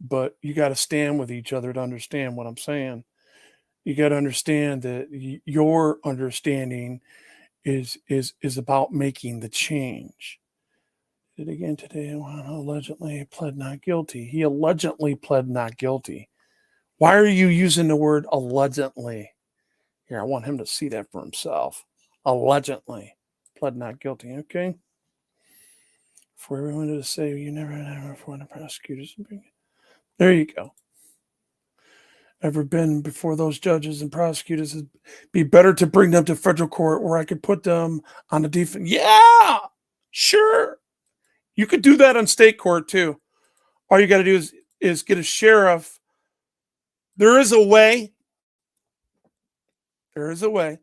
But you got to stand with each other to understand what I'm saying. You got to understand that your understanding is about making the change. Did it again today. Allegedly pled not guilty. He allegedly pled not guilty. Why are you using the word allegedly? Here, I want him to see that for himself. Allegedly pled not guilty. Okay. For everyone to say you never before the prosecutors. There you go. Ever been before those judges and prosecutors? It'd be better to bring them to federal court where I could put them on the defense. Yeah, sure. You could do that on state court too. All you got to do is get a sheriff. There is a way. There is a way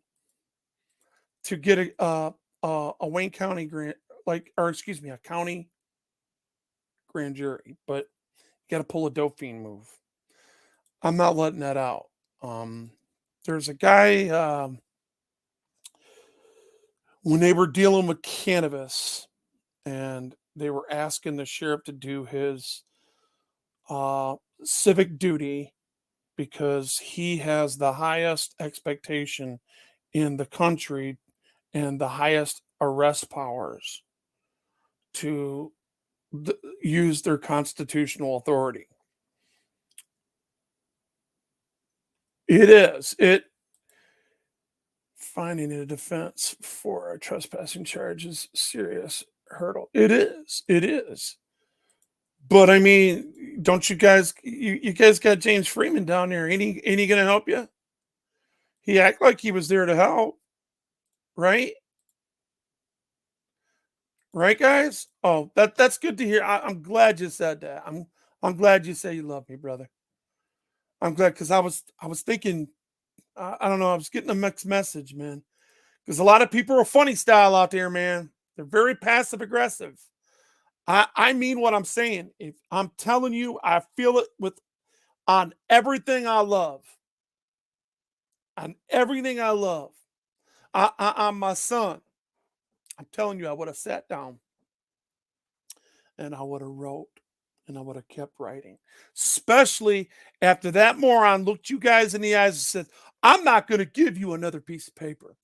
to get a Wayne County grant, a county grand jury, but you got to pull a Dauphine move. I'm not letting that out. There's a guy when they were dealing with cannabis, and they were asking the sheriff to do his civic duty because he has the highest expectation in the country and the highest arrest powers to use their constitutional authority. Finding a defense for a trespassing charge is a serious hurdle. It is. But I mean, don't you guys? You guys got James Freeman down there. Ain't he going to help you? He act like he was there to help, right? Right, guys? Oh, that's good to hear. I'm glad you said that. I'm glad you say you love me, brother. I'm glad because I was thinking, I don't know, I was getting a mixed message, man. Because a lot of people are funny style out there, man. They're very passive aggressive. I mean what I'm saying. If I'm telling you, I feel it on everything I love. On everything I love. I'm my son. I'm telling you, I would have sat down and I would have wrote and I would have kept writing. Especially after that moron looked you guys in the eyes and said, I'm not going to give you another piece of paper.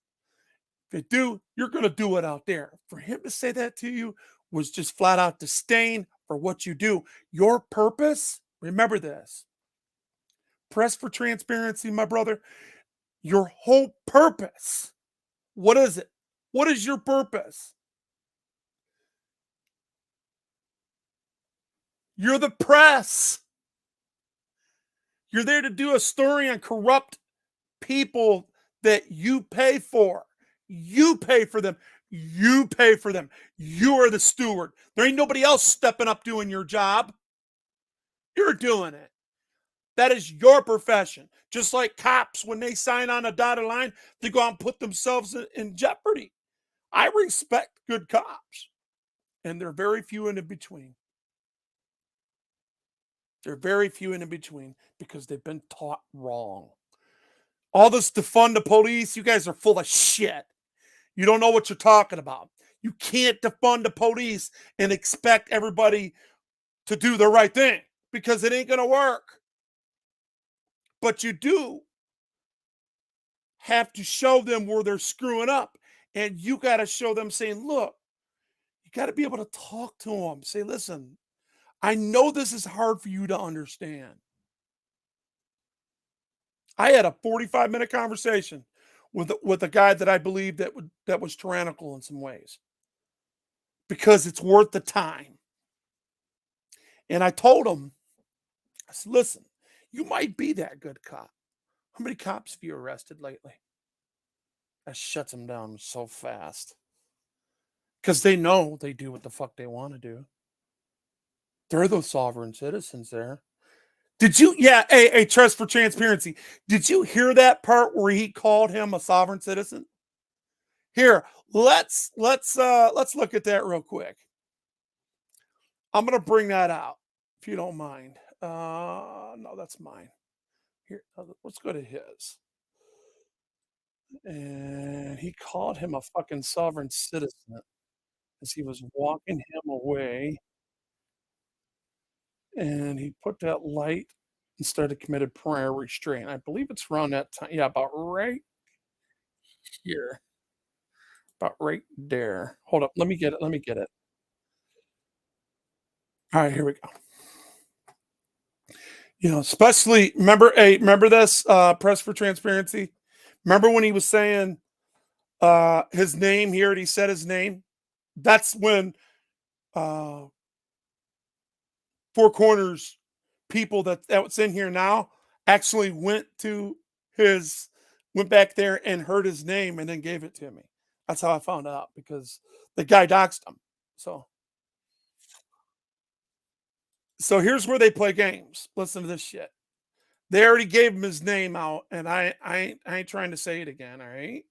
If you do, you're going to do it out there. For him to say that to you was just flat out disdain for what you do. Your purpose, remember this. Press for transparency, my brother. Your whole purpose. What is it? What is your purpose? You're the press. You're there to do a story on corrupt people that you pay for. You pay for them. You pay for them. You are the steward. There ain't nobody else stepping up doing your job. You're doing it. That is your profession. Just like cops, when they sign on a dotted line, they go out and put themselves in jeopardy. I respect good cops, and they're very few in between. They're very few in between because they've been taught wrong. All this defund the police, you guys are full of shit. You don't know what you're talking about. You can't defund the police and expect everybody to do the right thing because it ain't going to work. But you do have to show them where they're screwing up. And you got to show them saying, look, you got to be able to talk to them. Say, listen, I know this is hard for you to understand. I had a 45-minute conversation with a guy that I believe that was tyrannical in some ways because it's worth the time. And I told him, I said, listen, you might be that good cop. How many cops have you arrested lately? That shuts them down so fast because they know they do what the fuck they want to do. They're the sovereign citizens there. Did you? Yeah, a trust for transparency. Did you hear that part where he called him a sovereign citizen? Here, let's look at that real quick. I'm gonna bring that out if you don't mind. No, that's mine. Here, let's go to his. And he called him a fucking sovereign citizen as he was walking him away. And he put that light and started committed prior restraint. I believe it's around that time. Yeah, about right here. About right there. Hold up. Let me get it. All right, here we go. You know, especially remember this press for transparency? Remember when he was saying his name here and he said his name? That's when Four Corners people that's in here now actually went back there and heard his name and then gave it to me. That's how I found out because the guy doxed him. So here's where they play games. Listen to this shit. They already gave him his name out, and I ain't trying to say it again. All right.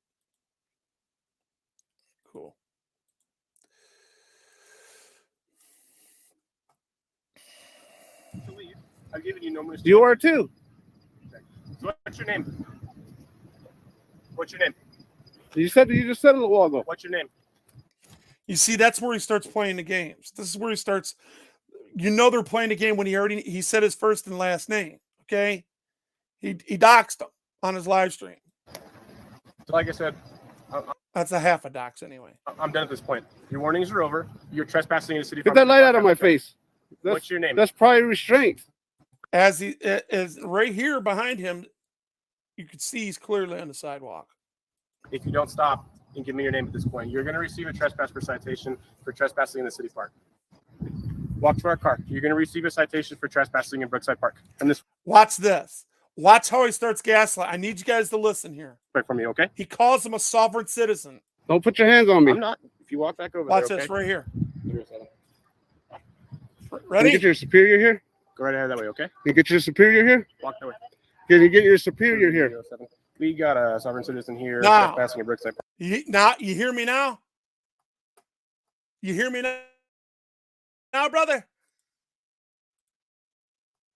Cool. I've given you numerous. You are too. So what's your name? What's your name? You just said it a little while ago. What's your name? You see, that's where he starts playing the games. This is where he starts. You know they're playing the game when he said his first and last name. Okay, he doxed him on his live stream. So like I said, That's a half a dox anyway. I'm done at this point. Your warnings are over. You're trespassing in the city. Get that light out of my face. What's your name? That's prior restraint. As right here behind him, you can see he's clearly on the sidewalk. If you don't stop and give me your name at this point, you're going to receive a trespass for citation for trespassing in the city park. Walk to our car. You're going to receive a citation for trespassing in Brookside Park. And this Watch this. Watch how he starts gaslighting. I need you guys to listen here. right from me, okay? He calls him a sovereign citizen. Don't put your hands on me. I'm not. If you walk back over Watch there, this okay? right here. Give me a second. Can you Ready? get your superior here? Go right ahead that way, okay? Can you get your superior here? Walk that way. Can you get your superior here? 007. We got a sovereign citizen here No. trespassing in Brookside Park. You hear me now? You hear me now, brother?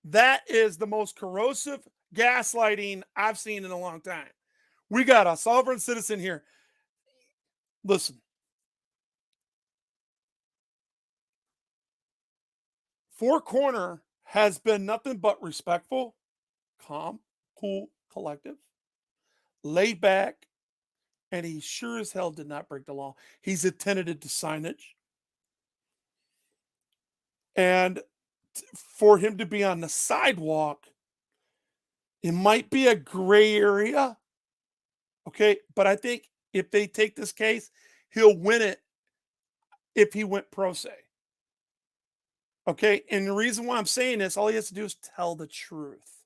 That is the most corrosive gaslighting I've seen in a long time. We got a sovereign citizen here. Listen. Four Corner has been nothing but respectful, calm, cool, collective, laid back, and he sure as hell did not break the law. He's attended to signage. And for him to be on the sidewalk, it might be a gray area. Okay. But I think if they take this case, he'll win it if he went pro se. Okay. And the reason why I'm saying this, all he has to do is tell the truth.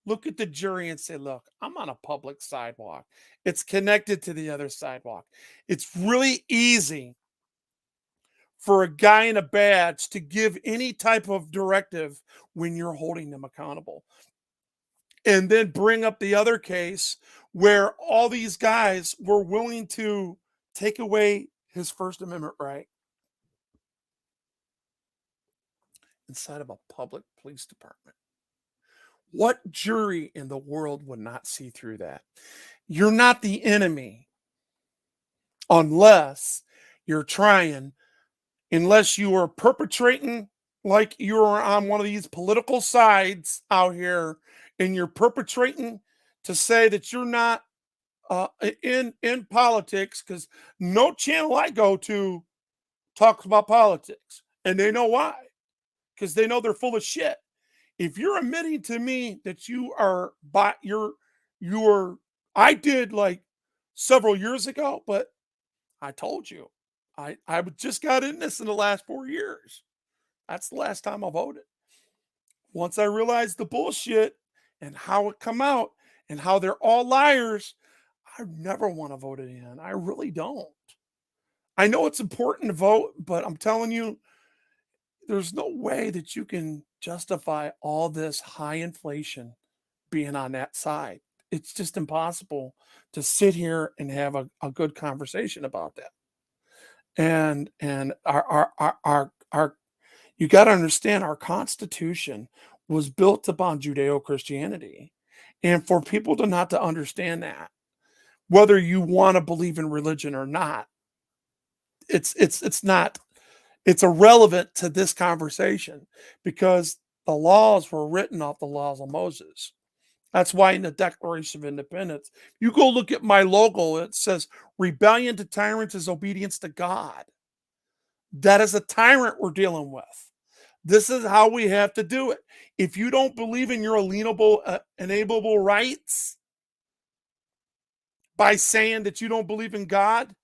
Look at the jury and say, look, I'm on a public sidewalk. It's connected to the other sidewalk. It's really easy for a guy in a badge to give any type of directive when you're holding them accountable. And then bring up the other case where all these guys were willing to take away his First Amendment right inside of a public police department. What jury in the world would not see through that? You're not the enemy unless you're trying, unless you are perpetrating like you're on one of these political sides out here and you're perpetrating to say that you're not in politics, because no channel I go to talks about politics. And they know why. Because they know they're full of shit. If you're admitting to me that you are I did like several years ago, but I told you, I just got in this in the last 4 years. That's the last time I voted. Once I realized the bullshit and how it come out and how they're all liars, I never want to vote it in. I really don't. I know it's important to vote, but I'm telling you, there's no way that you can justify all this high inflation being on that side. It's just impossible to sit here and have a good conversation about that. And our you got to understand, our Constitution was built upon Judeo-Christianity. And for people to not to understand that, whether you want to believe in religion or not, it's irrelevant to this conversation, because the laws were written off the laws of Moses. That's why in the Declaration of Independence, you go look at my logo, it says rebellion to tyrants is obedience to God. That is a tyrant we're dealing with. This is how we have to do it. If you don't believe in your alienable, enableable rights by saying that you don't believe in God,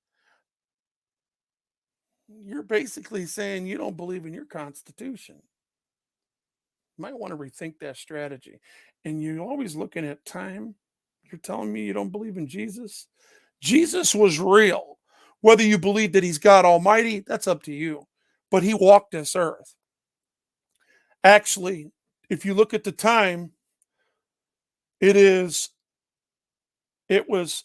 you're basically saying you don't believe in your Constitution. You might want to rethink that strategy. And you're always looking at time. You're telling me you don't believe in Jesus? Jesus was real. Whether you believe that he's God Almighty, that's up to you. But he walked this earth. Actually, if you look at the time, it was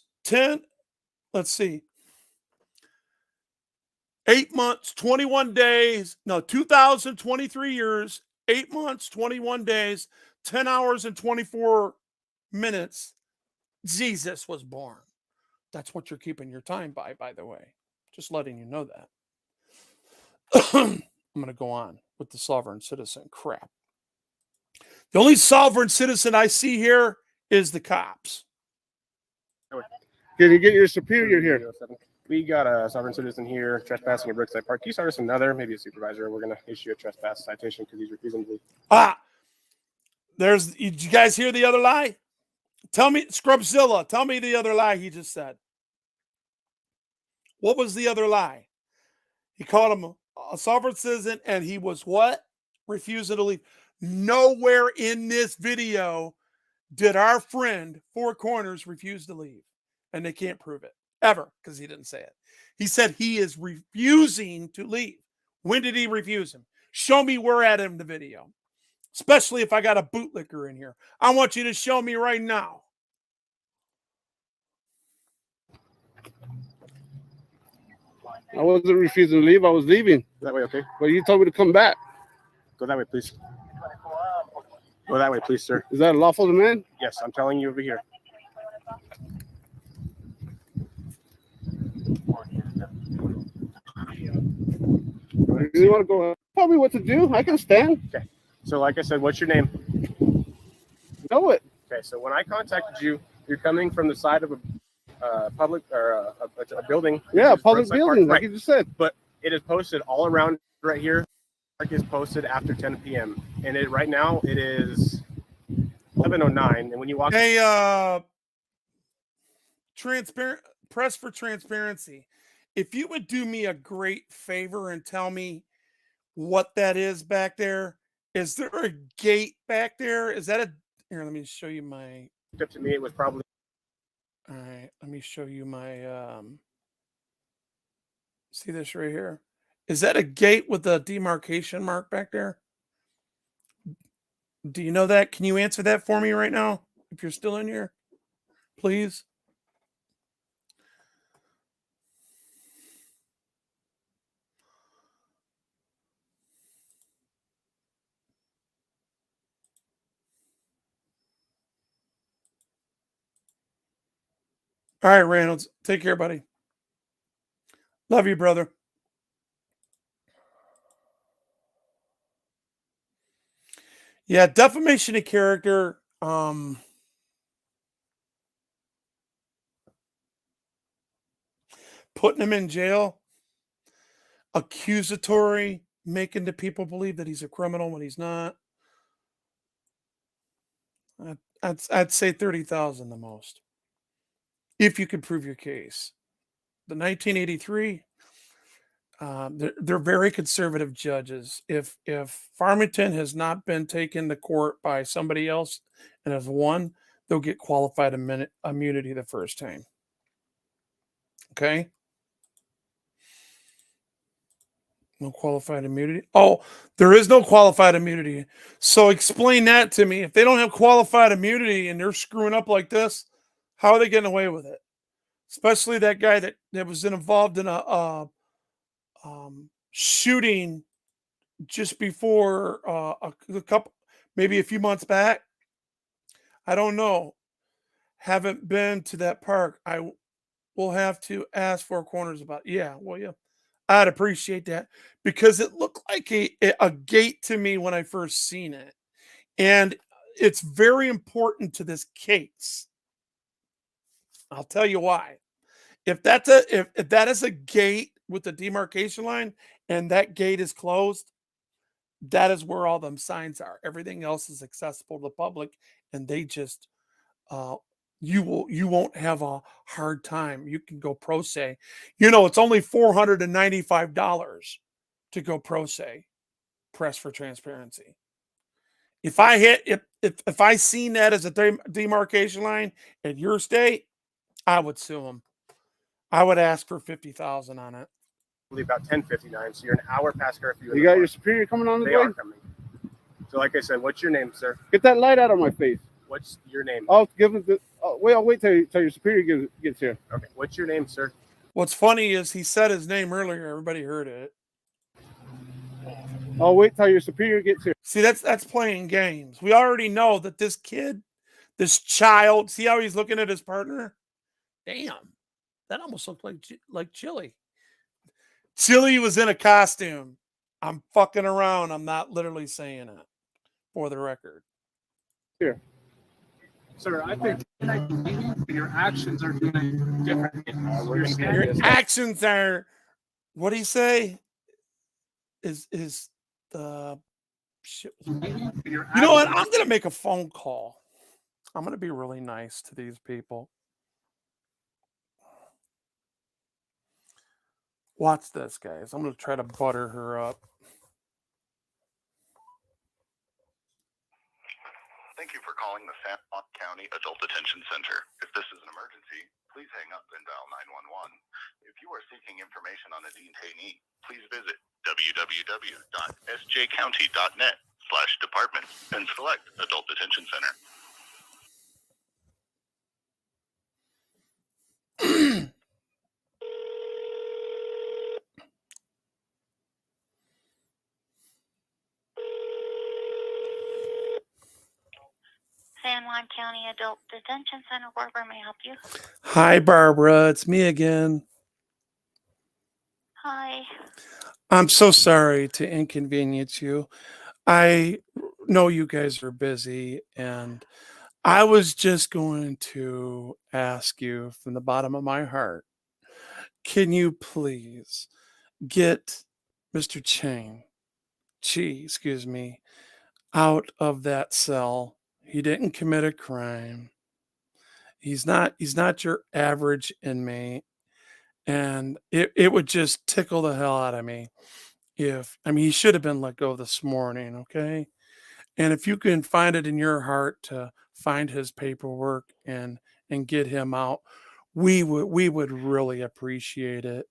8 months, 21 days, 2023 years, 8 months, 21 days, 10 hours and 24 minutes, Jesus was born. That's what you're keeping your time by the way. Just letting you know that. I'm going to go on with the sovereign citizen crap. The only sovereign citizen I see here is the cops. Can you get your superior here? We got a sovereign citizen here trespassing at Brookside Park. Can you start us another, maybe a supervisor? We're going to issue a trespass citation because he's refusing to leave. Did you guys hear the other lie? Tell me, Scrubzilla, tell me the other lie he just said. What was the other lie? He called him a sovereign citizen and he was what? Refusing to leave. Nowhere in this video did our friend Four Corners refuse to leave. And they can't prove it ever because he didn't say it. He said he is refusing to leave. When did he refuse him? Show me where at in the video. Especially if I got a bootlicker in here. I want you to show me right now. I wasn't refusing to leave. I was leaving. That way, okay? But you told me to come back. Go that way, please. Go that way, please, sir. Is that a lawful demand? Yes, I'm telling you over here. You really want to go? Tell me what to do. I can stand. So, like I said, what's your name? Know it. Okay, so when I contacted you, you're coming from the side of a public or a building. Yeah, which is public Brookside Park. building, like Right. you just said. But it is posted all around right here. Park is posted after 10 p.m. and right now it is 11:09. And when you walk, Hey, transparent press for transparency. If you would do me a great favor and tell me what that is back there. Is there a gate back there? Is that a here? Let me show you my. up to me, it was probably All right, let me show you my. See this right here? Is that a gate with a demarcation mark back there? Do you know that? Can you answer that for me right now? If you're still in here, please. All right, Reynolds. Take care, buddy. Love you, brother. Yeah, defamation of character. Putting him in jail, accusatory, making the people believe that he's a criminal when he's not. I'd say 30,000 the most, if you could prove your case. The 1983, they're very conservative judges. If Farmington has not been taken to court by somebody else and has won, they'll get qualified immunity the first time. Okay. No qualified immunity. Oh, there is no qualified immunity. So explain that to me. If they don't have qualified immunity and they're screwing up like this, how are they getting away with it? Especially that guy that was involved in a shooting just before a couple, maybe a few months back. I don't know. Haven't been to that park. I will have to ask Four Corners about. Yeah, well, yeah. I'd appreciate that because it looked like a gate to me when I first seen it. And it's very important to this case. I'll tell you why. If that is a gate with the demarcation line and that gate is closed, that is where all them signs are. Everything else is accessible to the public, and they just you won't have a hard time. You can go pro se. It's only $495 to go pro se. Press for transparency. If I seen that as a demarcation line in your state, I would sue them. I would ask for 50,000 on it. about 10:59. So you're an hour past curfew. You got your superior coming on the They way? are coming. So, like I said, what's your name, sir? Get that light out of my face. What's your name? I'll give it. I'll wait till your superior gets here. Okay. What's your name, sir? What's funny is he said his name earlier. Everybody heard it. I'll wait till your superior gets here. See, that's playing games. We already know that this kid, this child, see how he's looking at his partner? Damn, that almost looked like Chili. Chili was in a costume. I'm fucking around. I'm not literally saying it, for the record. Here. Sir, I think your actions are doing different. Your actions are, what do you say? Is the shit? You know what? I'm gonna make a phone call. I'm gonna be really nice to these people. Watch this, guys. I'm gonna try to butter her up. Thank you for calling the San Juan County Adult Detention Center. If this is an emergency, please hang up and dial 911. If you are seeking information on a detainee, please visit www.sjcounty.net/department and select Adult Detention Center. San Juan County Adult Detention Center. Barbara, may I help you? Hi, Barbara. It's me again. Hi. I'm so sorry to inconvenience you. I know you guys are busy, and I was just going to ask you from the bottom of my heart, can you please get Mr. Excuse me, out of that cell? He didn't commit a crime. He's not your average inmate. And it would just tickle the hell out of me if, I mean, he should have been let go this morning, okay? And if you can find it in your heart to find his paperwork and get him out, we would really appreciate it.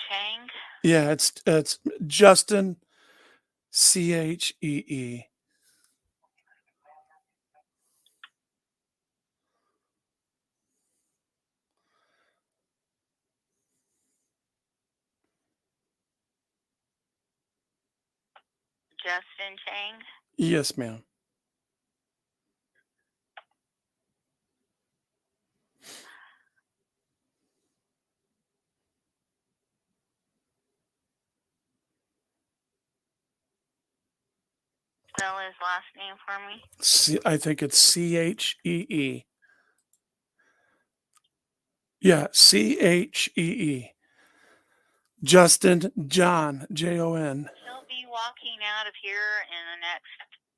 Chang? Yeah, it's Justin Chee. Justin Chang? Yes, ma'am. Spell his last name for me. I think it's Chee. Yeah, Chee. Justin John Jon. He'll be walking out of here in the next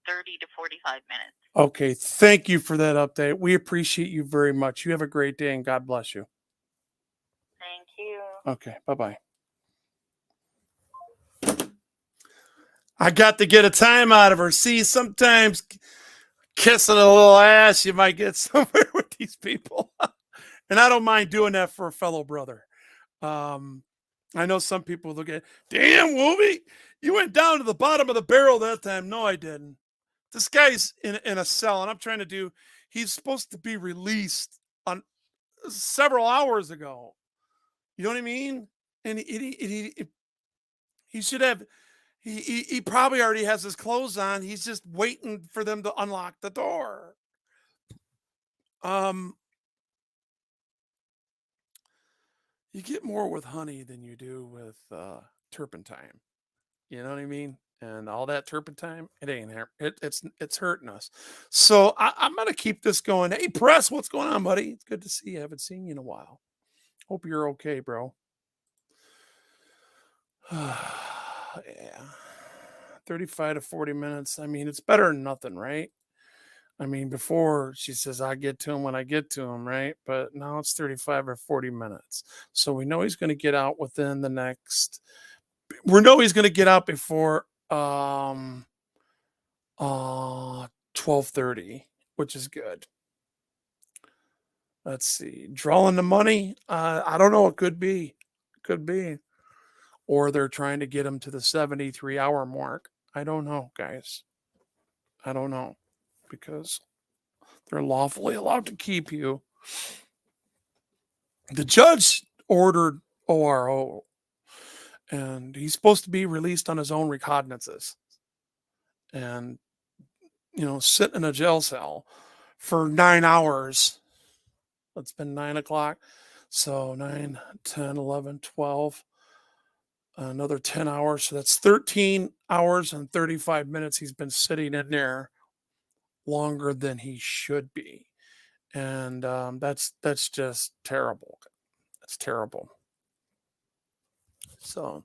30 to 45 minutes. Okay, thank you for that update. We appreciate you very much. You have a great day and God bless you. Thank you. Okay, bye-bye. I got to get a time out of her. See, sometimes kissing a little ass, you might get somewhere with these people. And I don't mind doing that for a fellow brother. I know some people look at, damn, Wooby, you went down to the bottom of the barrel that time. No, I didn't. This guy's in a cell, and I'm trying to do, he's supposed to be released on several hours ago. You know what I mean? And he should have, he probably already has his clothes on. He's just waiting for them to unlock the door. You get more with honey than you do with turpentine. You know what I mean? And all that turpentine, it ain't it's hurting us. So I'm gonna keep this going. Hey, Press, what's going on, buddy? It's good to see you. I haven't seen you in a while. Hope you're okay, bro. Yeah. 35 to 40 minutes. I mean, it's better than nothing, right? I mean, before she says, I get to him when I get to him, right? But now it's 35 or 40 minutes. So we know he's going to get out within the next, we know he's going to get out before 12:30, which is good. Let's see. Drawing the money. I don't know. It could be. Could be. Or they're trying to get him to the 73-hour mark. I don't know, guys. I don't know. Because they're lawfully allowed to keep you. The judge ordered ORO, and he's supposed to be released on his own recognizances. And, you know, sit in a jail cell for 9 hours. It's been 9 o'clock. So 9, 10, 11, 12, another 10 hours. So that's 13 hours and 35 minutes he's been sitting in there, longer than he should be. And that's just terrible. That's terrible. So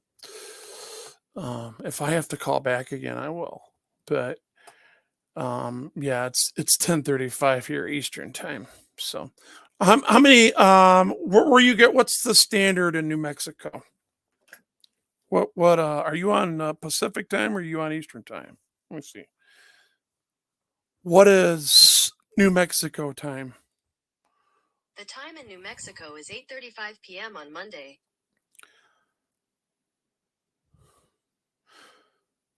if I have to call back again, I will. But yeah, it's 10:35 here Eastern time. So how many where you get, what's the standard in New Mexico? What are you on Pacific time or are you on Eastern time? Let me see. What is New Mexico time? The time in New Mexico is 8:35 p.m. on Monday.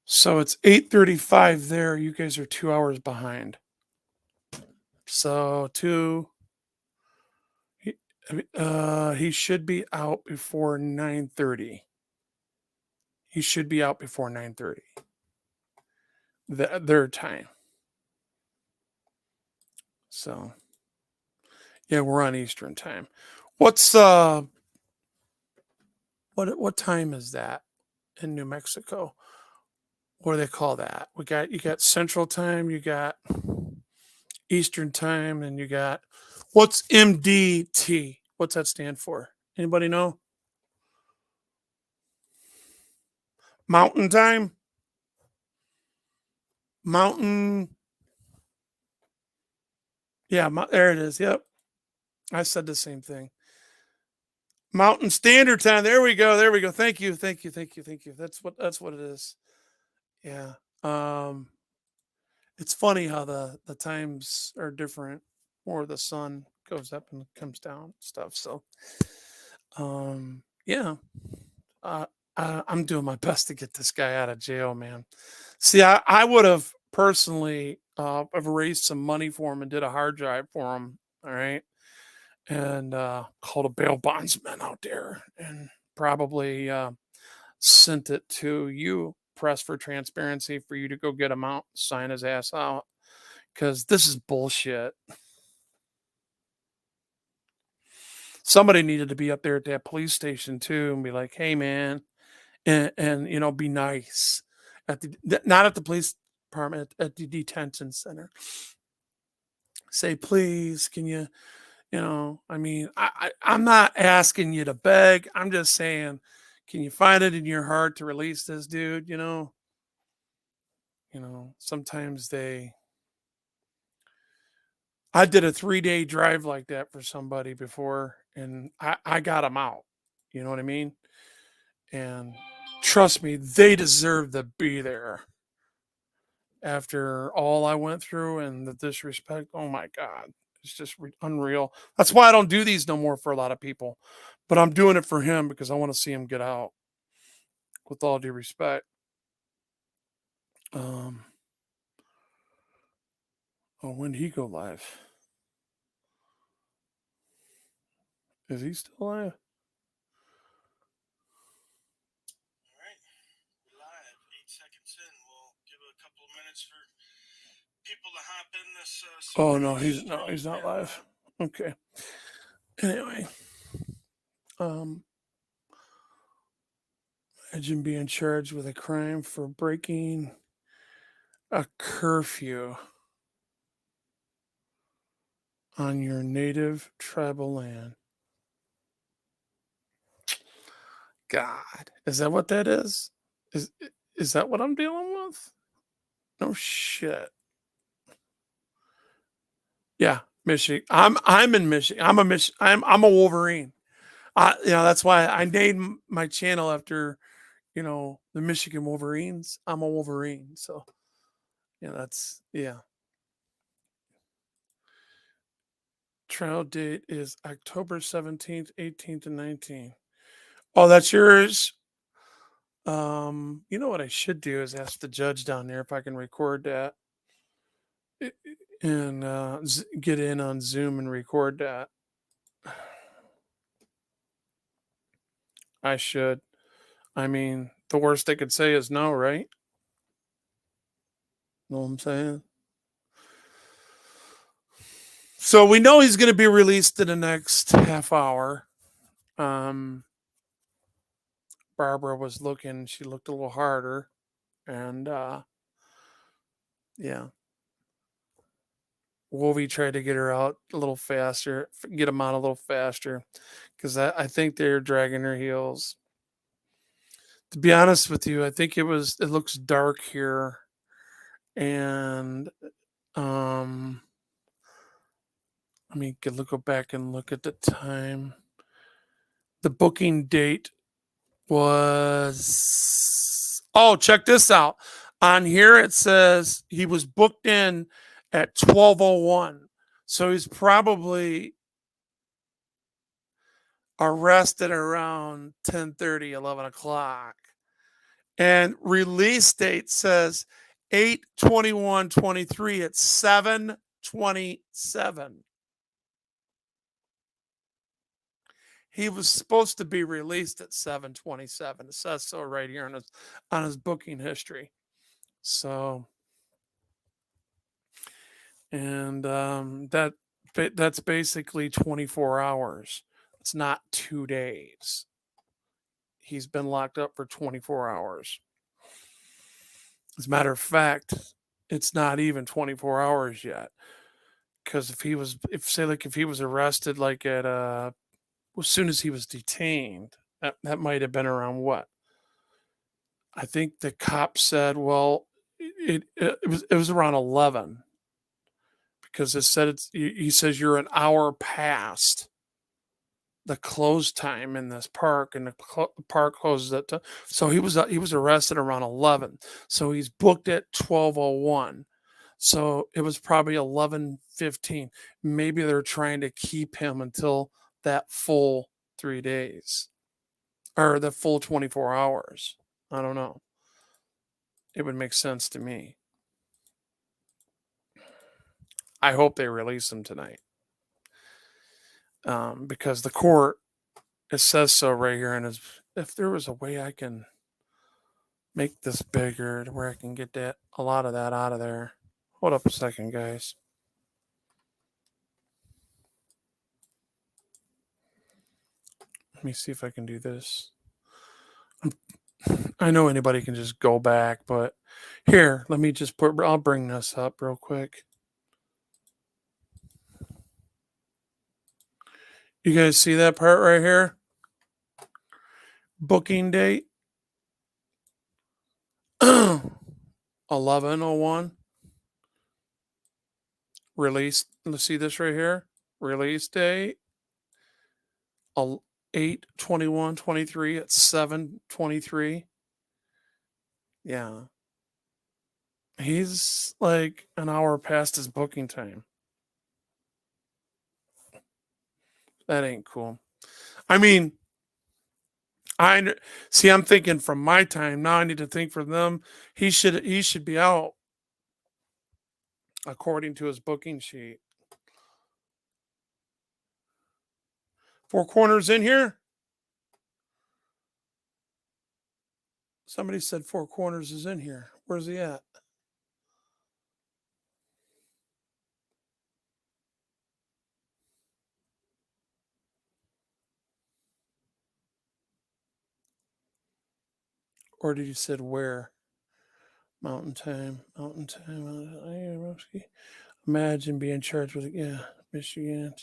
So it's 8:35 there. You guys are 2 hours behind. So he should be out before 9:30. He should be out before 9:30. Their time. So yeah, we're on Eastern time. What's what time is that in New Mexico? What do they call that? You got Central Time, you got Eastern Time, and you got what's MDT? What's that stand for? Anybody know? Mountain Time? Mountain. Yeah, there it is. Yep. I said the same thing. Mountain Standard Time. There we go. There we go. Thank you. Thank you. Thank you. Thank you. That's what it is. Yeah. It's funny how the times are different, or the sun goes up and comes down, stuff. So yeah. I'm doing my best to get this guy out of jail, man. See, I would have personally have raised some money for him and did a hard drive for him. All right. And called a bail bondsman out there and probably sent it to you, Press for Transparency, for you to go get him out, sign his ass out, because this is bullshit. Somebody needed to be up there at that police station too and be like, hey, man, and you know, be nice not at the police department, at the detention center. Say, please, can you, I mean, I'm not asking you to beg. I'm just saying, can you find it in your heart to release this dude? Sometimes I did a 3-day drive like that for somebody before, and I got him out. You know what I mean? And trust me, they deserve to be there. After all I went through and the disrespect, oh my God, it's just unreal. That's why I don't do these no more for a lot of people. But I'm doing it for him because I want to see him get out. With all due respect. Oh, when did he go live? Is he still live? All right, we're live. 8 seconds in. We'll give it a couple of minutes for people to hop in this. Oh no, he's not live. Okay. Anyway, imagine being charged with a crime for breaking a curfew on your native tribal land. God, is that what that is? Is that what I'm dealing with? No shit. Yeah, Michigan. I'm in Michigan. I'm a Wolverine. That's why I named my channel after, the Michigan Wolverines. I'm a Wolverine. So, Trial date is October 17th, 18th, and 19th. Oh, that's yours. You know what I should do is ask the judge down there if I can record that and get in on Zoom and record that. I should. I mean, the worst they could say is no, right? Know what I'm saying? So we know he's going to be released in the next half hour. Barbara was looking, she looked a little harder. And yeah. Wolvie tried to get her out a little faster, get him out a little faster, because I think they're dragging their heels. To be honest with you, I think it looks dark here. And let me go back and look at the time. The booking date was, check this out. On here it says he was booked in at 12:01. So he's probably arrested around 10:30, 11 o'clock. And release date says 8/21/23 at 7:27. He was supposed to be released at 7:27. It says so right here on his booking history. So, and that's basically 24 hours. It's not 2 days. He's been locked up for 24 hours. As a matter of fact, it's not even 24 hours yet. Because if he was arrested like at as soon as he was detained, that might have been around what? I think the cop said, well, it was around 11, because it said he says you're an hour past the close time in this park, and the park closes at so he was arrested around 11, so he's booked at 12:01. So it was probably 11:15. Maybe they're trying to keep him until that full 3 days, or the full 24 hours. I don't know. It would make sense to me. I hope they release him tonight. Because the court, it says so right here. And if there was a way I can make this bigger to where I can get a lot of that out of there. Hold up a second, guys. Let me see if I can do this. I know anybody can just go back, but here, let me just I'll bring this up real quick. You guys see that part right here? Booking date 11:01. Release. Let's see this right here. Release date 8/21/23 at 7:23. Yeah. He's like an hour past his booking time. That ain't cool. I mean, I'm thinking from my time. Now I need to think for them. He should be out according to his booking sheet. Four Corners in here? Somebody said Four Corners is in here. Where's he at? Or did you said where? Mountain Time. Imagine being charged with Michigan.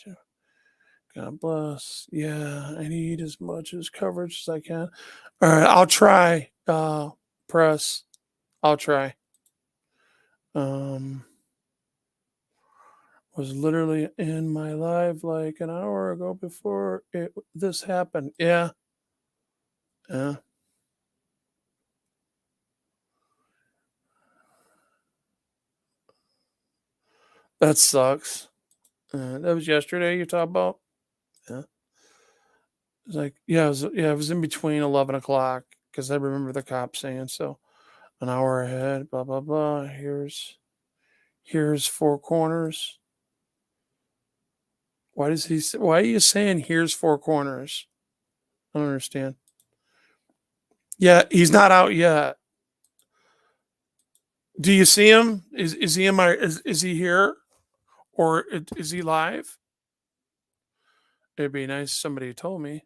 God bless. Yeah, I need as much as coverage as I can. All right, I'll try. Press. I'll try. Was literally in my live like an hour ago before this happened. Yeah. Yeah. That sucks. That was yesterday you're talking about? Yeah. It's like, it was in between 11 o'clock, because I remember the cop saying so. An hour ahead, blah, blah, blah. Here's Four Corners. Why are you saying here's Four Corners? I don't understand. Yeah, he's not out yet. Do you see him? Is he in my is he here? Or is he live? It'd be nice if somebody told me.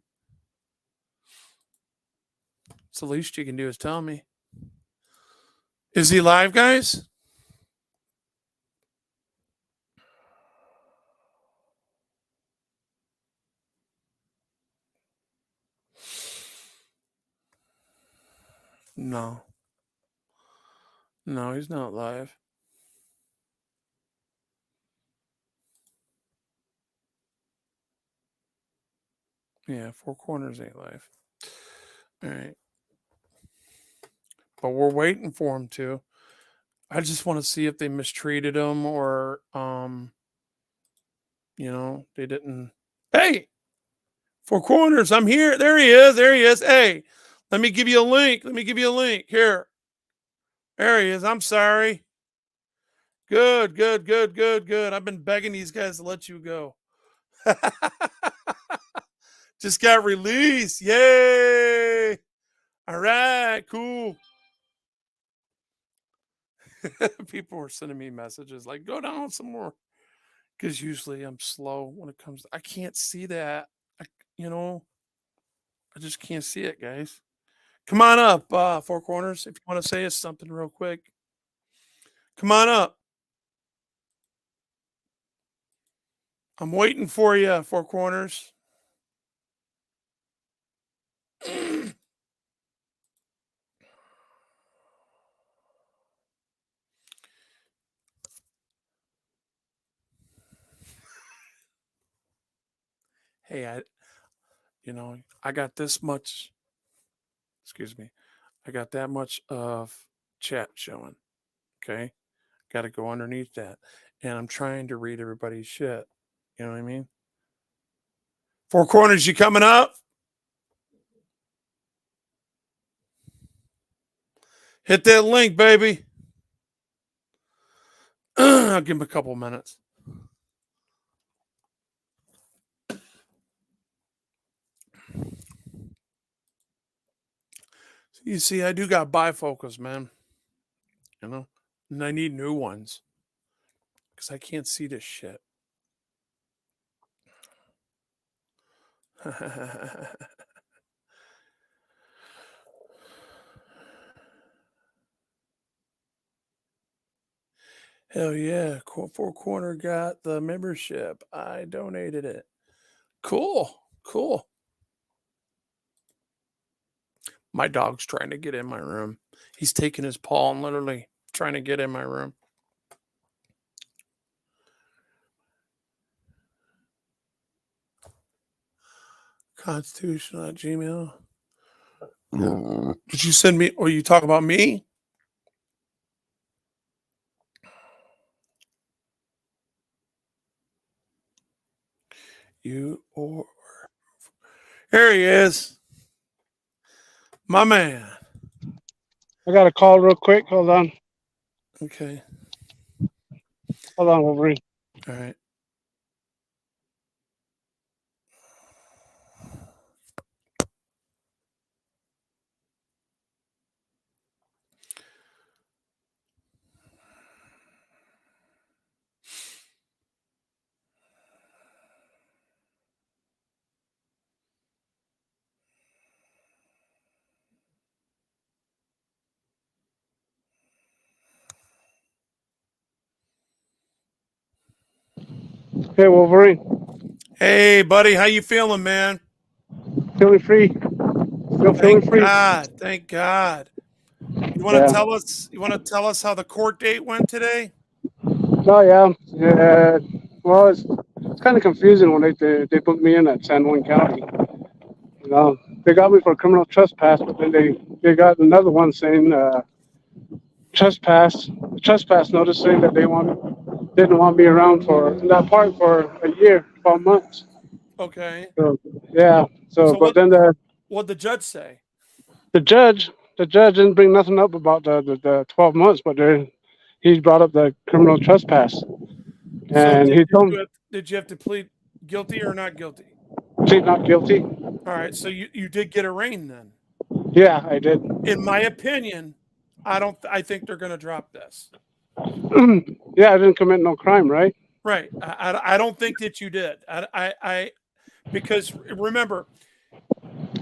It's the least you can do is tell me. Is he live, guys? No. No, he's not live. Yeah, Four Corners ain't live. All right. But we're waiting for him to. I just want to see if they mistreated him, or they didn't. Hey, Four Corners, I'm here. There he is. Hey, let me give you a link. Here. There he is. I'm sorry. Good, good, good, good, good. I've been begging these guys to let you go. Just got released. Yay. All right, cool. People were sending me messages like, go down some more. Because usually I'm slow when it comes to, I can't see that. I just can't see it, guys. Come on up, Four Corners, if you want to say us something real quick. Come on up. I'm waiting for you, Four Corners. Hey, I got this much, excuse me, I got that much of chat showing. Okay. Got to go underneath that. And I'm trying to read everybody's shit. You know what I mean? Four Corners, you coming up? Hit that link, baby. I'll give him a couple minutes. You see, I do got bifocals, man. And I need new ones because I can't see this shit. Hell yeah. Four Corner got the membership. I donated it. Cool. Cool. My dog's trying to get in my room. He's taking his paw and literally trying to get in my room. Constitution at Gmail. Did you send me, or you talk about me? You or here he is. My man. I got a call real quick. Hold on. Okay. Hold on, Wolverine. All right. Hey, Wolverine. Hey, buddy, how you feeling, man? Feeling free. Still feeling Thank free. God. Thank God. You want to tell us? You want to tell us how the court date went today? Oh yeah. Well, it's kind of confusing when they booked me in at San Juan County. You know, they got me for criminal trespass, but then they got another one saying trespass notice saying that didn't want me around for in that park for a year, 12 months. Okay. So yeah. So but then what'd the judge say? the judge didn't bring nothing up about the 12 months, but he brought up the criminal trespass. And So he told me, did you have to plead guilty or not guilty? plead not guilty. All right. So you did get arraigned then. Yeah, I did. In my opinion, I think they're going to drop this. Yeah, I didn't commit no crime, right? Right. I don't think that you did. Because remember,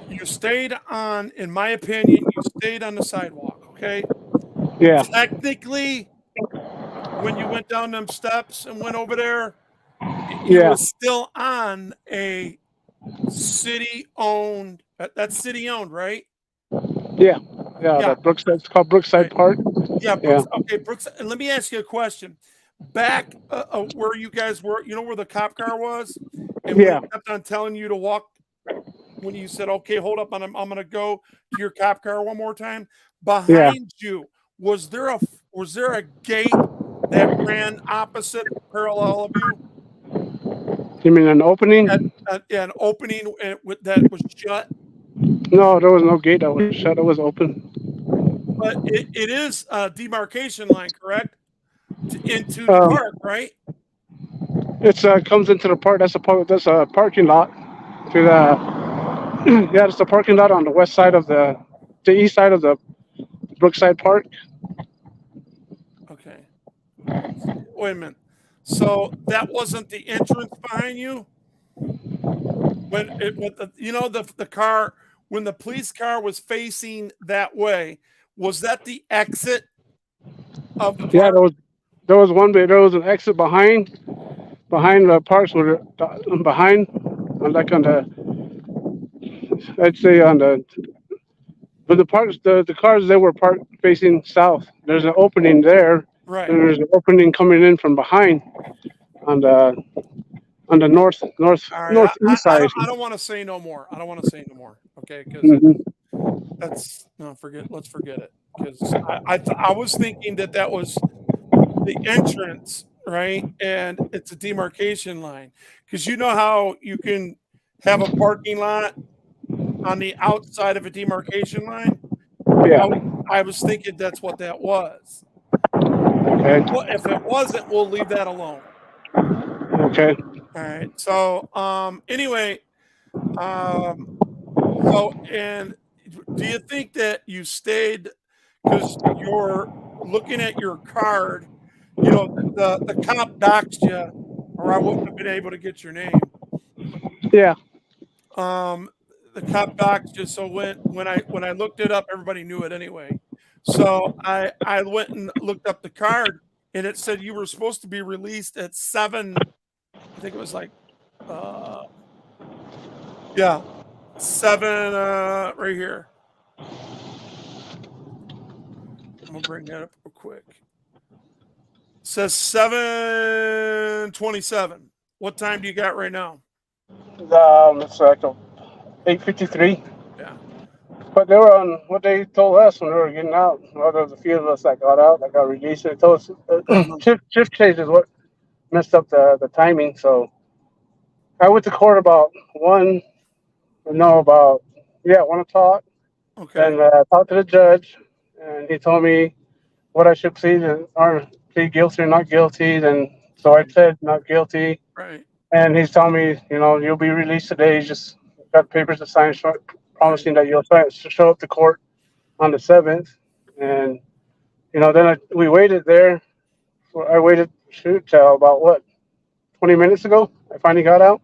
you stayed on, in my opinion, you stayed on the sidewalk. Okay. Yeah. Technically, when you went down them steps and went over there, you Yeah. were still on a city-owned. That's city-owned, right? Yeah. That Brookside. It's called Brookside Park. Yeah. Okay, Brookside. And let me ask you a question. Back where you guys were, you know where the cop car was, and we kept on telling you to walk. When you said, "Okay, hold up, I'm going to go to your cop car one more time." Behind you, was there a gate that ran opposite, parallel of you? You mean an opening? An opening that was shut. No, there was no gate that was shut. It was open. But it is a demarcation line, correct? into the park, right? It's comes into the park. That's a parking lot to the yeah. It's a parking lot on the west side of the east side of the Brookside Park. Okay. Wait a minute. So that wasn't the entrance behind you? When it with the the car when the police car was facing that way, was that the exit of the Yeah, park? there was one bit. There was an exit behind the parks where behind, like on the I'd say on the but the parks the cars they were parked facing south. There's an opening there. Right. And there's an opening coming in from behind on the All right. northeast side. I don't want to say no more. I don't want to say no more. Okay, because Mhm. that's no forget. Let's forget it. Because I was thinking that was the entrance, right? And it's a demarcation line. Because you know how you can have a parking lot on the outside of a demarcation line? Yeah. I was thinking that's what that was. Okay. Well, if it wasn't, we'll leave that alone. Okay. All right. So anyway, so and do you think that you stayed because you're looking at your card, the cop doxed you, or I wouldn't have been able to get your name. Yeah. The cop doxed you, so when I looked it up, everybody knew it anyway. So I went and looked up the card, and it said you were supposed to be released at 7. I think it was like, yeah, 7 right here. I'm gonna bring that up real quick. It says 7:27. What time do you got right now? It's like 8:53. Yeah. But they were on what they told us when we were getting out. Well, there was a few of us that got out, that got released. They told us shift change is what messed up the timing. So I went to court about 1 o'clock, Okay. and talked to the judge, and he told me what I should plead or plead guilty or not guilty. Then so I said not guilty, Right. and he's telling me, you'll be released today. You just got papers to sign, promising that you'll show up to court on the 7th. And then we waited there. I waited till about 20 minutes ago. I finally got out.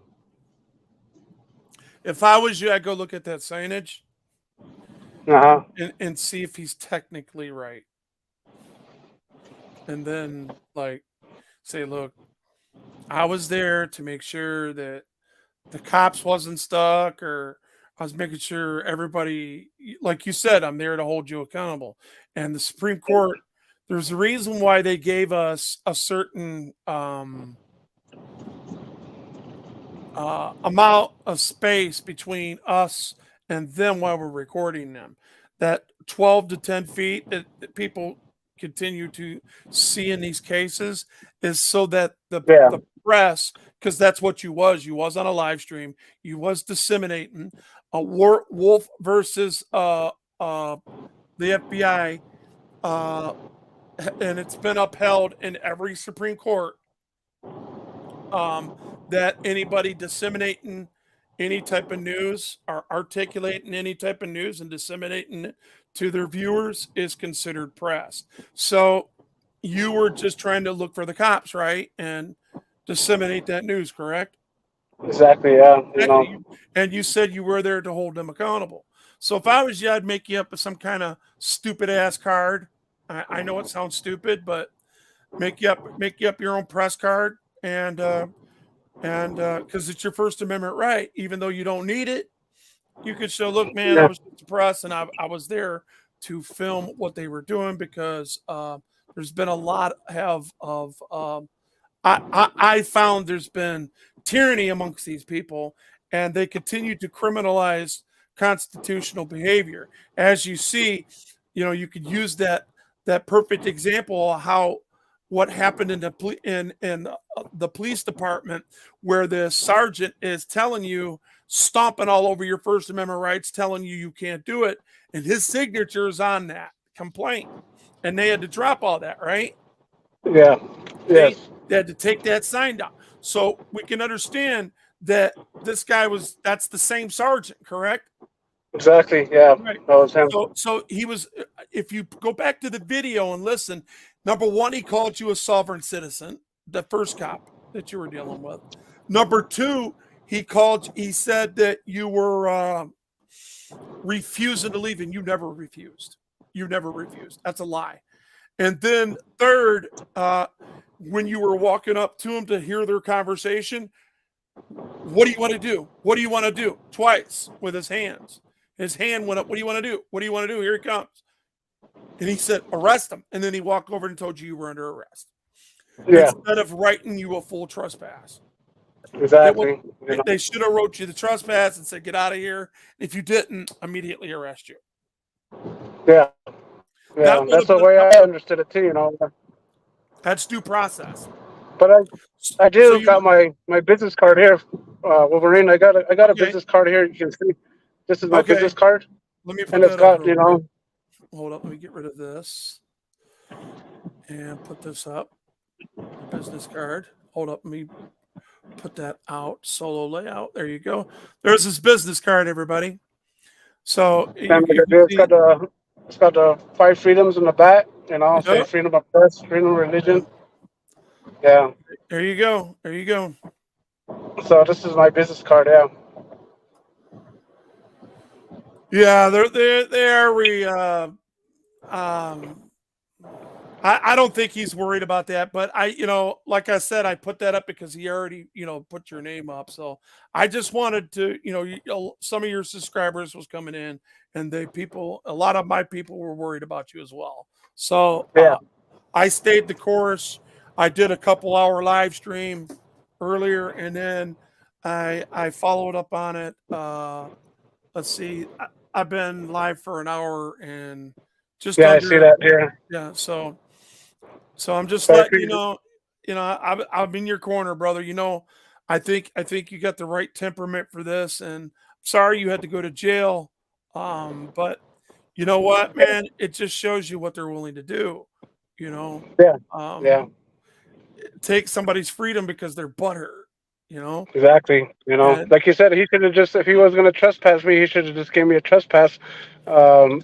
If I was you, I'd go look at that signage Uh huh. and see if he's technically right. And then say, look, I was there to make sure that the cops wasn't stuck, or I was making sure everybody, like you said, I'm there to hold you accountable. And the Supreme Court, there's a reason why they gave us a certain amount of space between us and them while we're recording them. That 12 to 10 feet that people continue to see in these cases is so that the press, because that's what you was on a live stream, you was disseminating a Wolf versus the FBI, and it's been upheld in every Supreme Court, that anybody disseminating any type of news or articulating any type of news and disseminating it to their viewers is considered press. So you were just trying to look for the cops, right? And disseminate that news, correct? Exactly. Yeah. And you said you were there to hold them accountable. So if I was you, I'd make you up some kind of stupid ass card. I know it sounds stupid, but make you up your own press card, and because it's your First Amendment right, even though you don't need it, you could show, look, man, I was at the press and I was there to film what they were doing, because there's been a lot of I found there's been tyranny amongst these people, and they continue to criminalize constitutional behavior. As you see, you could use that perfect example of how what happened in the police department, where the sergeant is telling you, stomping all over your First Amendment rights, telling you can't do it, and his signature is on that complaint, and they had to drop all that, right? Yeah. Okay? Yes. They had to take that sign down. So we can understand that this guy that's the same sergeant, correct? Exactly. Yeah. Right. That was him. So he was, if you go back to the video and listen, number one, he called you a sovereign citizen, the first cop that you were dealing with. Number two, he said that you were refusing to leave, and you never refused. You never refused. That's a lie. And then third, when you were walking up to him to hear their conversation, what do you want to do? What do you want to do? Twice with his hands. His hand went up. What do you want to do? What do you want to do? Here he comes. And he said, arrest him. And then he walked over and told you were under arrest. Yeah. Instead of writing you a full trespass. Exactly. They should have wrote you the trespass and said, get out of here. If you didn't, immediately arrest you. Yeah. Yeah. That That's the way I understood it too. You know. That's due process. But I do So you- got my business card here, Wolverine. I got a Okay. business card here. You can see. This is my Okay. business card, Let me put and it's that up got real you know. quick. Hold up. Let me get rid of this and put this up. Business card. Hold up. Let me put that out. Solo layout. There you go. There's his business card, everybody. So And it's got the 5 freedoms in the back. You know, say Yep. freedom of press, freedom of religion. Yeah. there you go. There you go. So this is my business card. Yeah. Yeah, I don't think he's worried about that, but like I said, I put that up because he already, put your name up. So I just wanted to, some of your subscribers was coming in, and a lot of my people were worried about you as well. So I stayed the course. I did a couple-hour live stream earlier, and then I followed up on it. Let's see, I've been live for an hour and just I see that here. Yeah, so I'm just I letting you appreciate know, I'm in your corner, brother. I think you got the right temperament for this, and sorry you had to go to jail. But you know what, man? It just shows you what they're willing to do. Yeah. Take somebody's freedom because they're butthurt. Exactly. And- Like you said, he should have just, if he was going to trespass me, he should have just gave me a trespass, a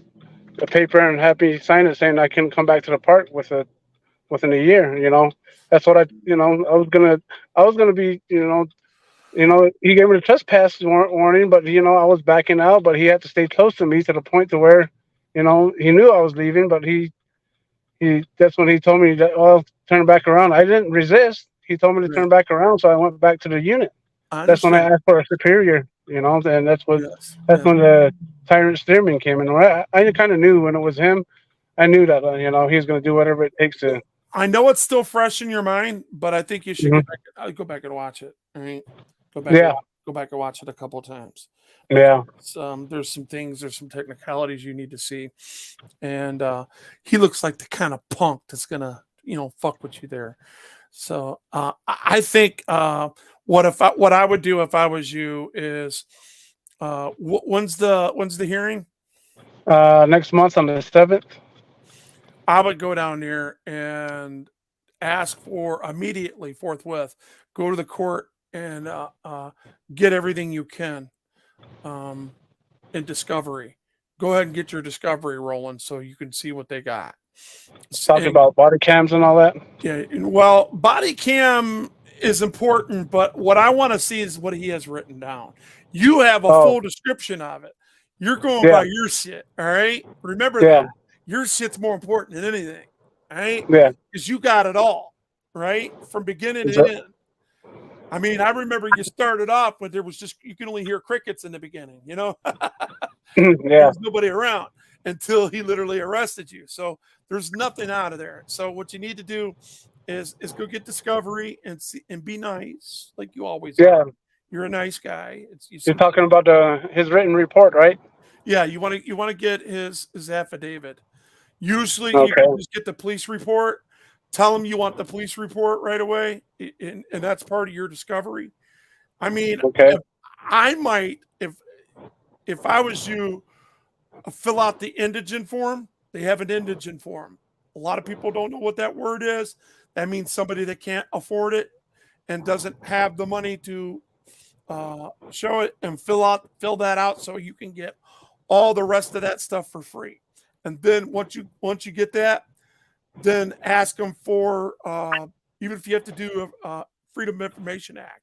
paper, and had me sign it saying I can come back to the park within a year. That's what I was gonna be. He gave me the trespass warning, but I was backing out, but he had to stay close to me to the point to where, he knew I was leaving, but that's when he told me that, well, turn back around. I didn't resist. He told me to turn back around, so I went back to the unit. That's when I asked for a superior, and that's when the tyrant steerman came in. I kind of knew when it was him. I knew that he was going to do whatever it takes to. I know it's still fresh in your mind, but I think you should go back and watch it. All right, go back and watch it a couple of times. Yeah. There's some technicalities you need to see, and he looks like the kind of punk that's gonna fuck with you there. So I think what I would do if I was you is when's the hearing? Next month on the 7th. I would go down there and ask for immediately, forthwith, go to the court and get everything you can in discovery. Go ahead and get your discovery rolling so you can see what they got. Talking about body cams and all that. Yeah, well, body cam is important, but what I want to see is what he has written down. You have a full description of it. You're going by your shit, all right? Remember that. Your shit's more important than anything, all right? Yeah. Because you got it all, right? From beginning to end. I mean, I remember you started off when there was you can only hear crickets in the beginning, There was nobody around until he literally arrested you. So there's nothing out of there. So what you need to do is go get discovery and be nice, like you always are. You're a nice guy. You're talking about his written report, right? Yeah, you want to get his affidavit. Usually you can just get the police report. Tell him you want the police report right away, and that's part of your discovery. I mean, I might, if I was you, fill out the indigent form. They have an indigent form. A lot of people don't know what that word is. That means somebody that can't afford it and doesn't have the money to show it and fill that out so you can get all the rest of that stuff for free. And then once you get that, then ask them for even if you have to do a Freedom of Information Act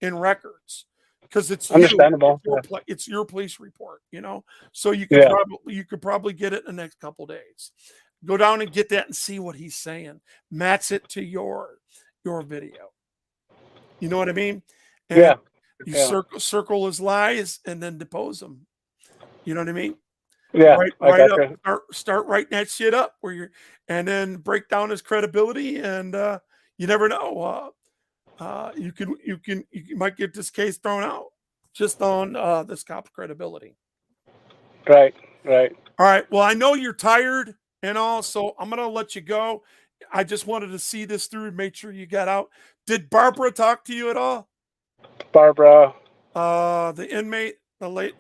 in records, because it's Understandable. it's your police report, so you could probably get it in the next couple days. Go down and get that and see what he's saying. Match it to your video. You know what I mean? And you circle his lies and then depose him. You know what I mean? Yeah. Start writing that shit up and then break down his credibility. And you never know. You might get this case thrown out just on this cop's credibility. Right. All right. Well, I know you're tired and all, so I'm gonna let you go. I just wanted to see this through and make sure you got out. Did Barbara talk to you at all? Barbara. The inmate, the lady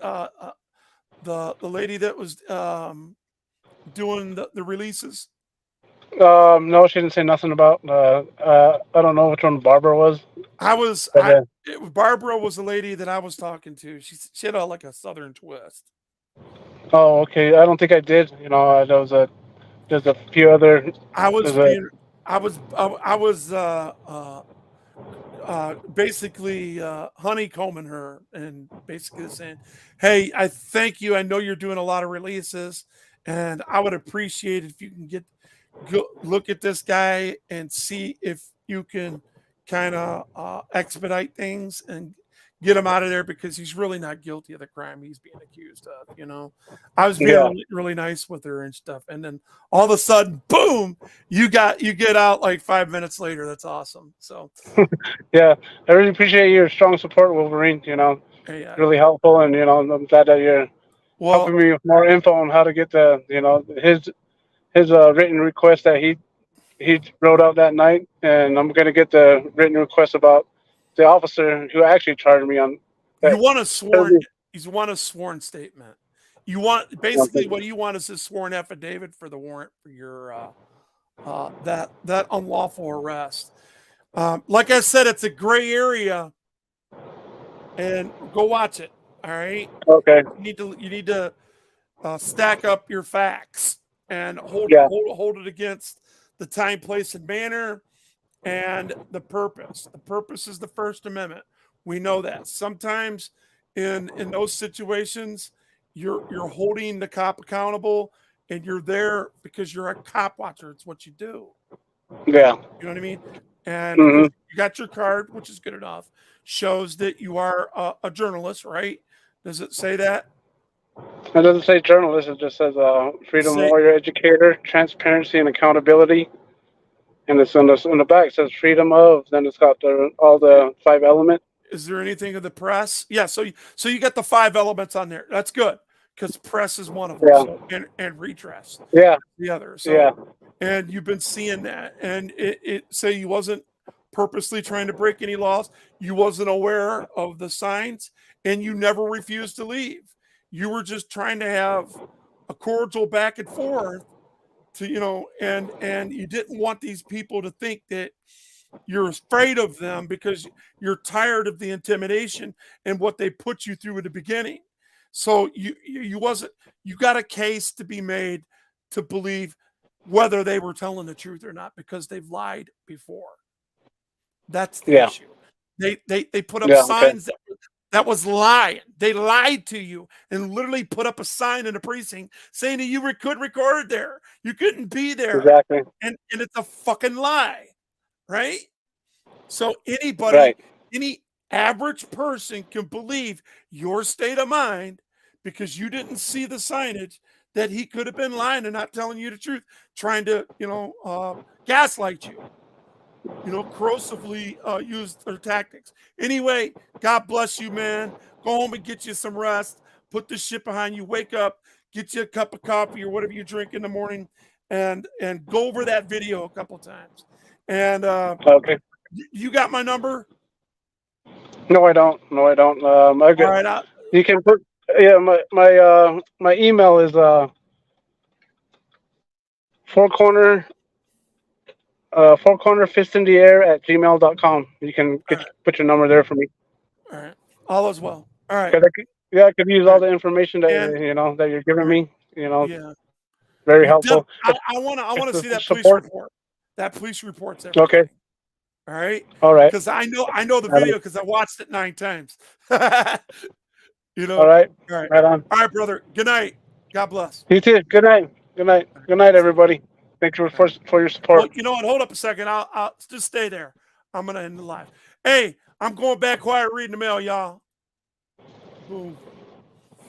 that was doing the releases. No, she didn't say nothing about. I don't know which one Barbara was. Barbara was the lady that I was talking to. She had like a Southern twist. Oh, okay. I don't think I did. There's a few other. I was basically honeycombing her and basically saying, "Hey, I thank you. I know you're doing a lot of releases, and I would appreciate it if you can look at this guy and see if you can kind of expedite things and get him out of there, because he's really not guilty of the crime he's being accused of." I was being really nice with her and stuff, and then all of a sudden, boom, you get out like 5 minutes later. That's awesome. So yeah, I really appreciate your strong support, Wolverine. Really helpful, and I'm glad that you're helping me with more info on how to get his written request that he wrote out that night, and I'm gonna get the written request about the officer who actually charged me on. You want a sworn statement. You want basically what you want is a sworn affidavit for the warrant for your that unlawful arrest. Like I said, it's a gray area, and go watch it. All right. Okay. You need to stack up your facts and hold it against the time, place, and manner, and the purpose. The purpose is the First Amendment. We know that. Sometimes in those situations, you're holding the cop accountable, and you're there because you're a cop watcher. It's what you do. Yeah. You know what I mean? And you got your card, which is good enough. Shows that you are a journalist, right? Does it say that? It doesn't say journalist. It just says freedom warrior, educator, transparency, and accountability. And it's on the back. It says freedom of. Then it's got all the 5 elements. Is there anything of the press? Yeah. So you got the 5 elements on there. That's good, because press is one of them. Yeah. So, and redress. Yeah. The other. So, and you've been seeing that, and it say you wasn't purposely trying to break any laws. You wasn't aware of the signs, and you never refused to leave. You were just trying to have a cordial back and forth to, and you didn't want these people to think that you're afraid of them because you're tired of the intimidation and what they put you through at the beginning. So you got a case to be made to believe whether they were telling the truth or not, because they've lied before. That's the issue. They put up signs that was lying. They lied to you and literally put up a sign in the precinct saying that you could record there. You couldn't be there. Exactly. And it's a fucking lie, right? So anybody, any average person can believe your state of mind because you didn't see the signage that he could have been lying and not telling you the truth, trying to, gaslight you. Corrosively use their tactics. Anyway, God bless you, man. Go home and get you some rest. Put this shit behind you. Wake up, get you a cup of coffee or whatever you drink in the morning, and go over that video a couple times. And okay, you got my number? No, I don't. I got, all right. You can put my email is 4corner. Four corner fist in the air at gmail.com. You can put your number there for me. All right. All is well. All right. 'Cause I could use all the information that And- that you're giving me. Yeah. Very You helpful. I want to it's see the that police support. report. That police report's everything. Okay. All right. All right. Because I know the All right. video because I watched it 9 times. You know. All right. All right. Right on. All right, brother. Good night. God bless. You too. Good night. Good night. Good night, everybody. Thank you for your support. Well, you know what? Hold up a second. I'll just stay there. I'm gonna end the live. Hey, I'm going back quiet reading the mail, y'all. Boom.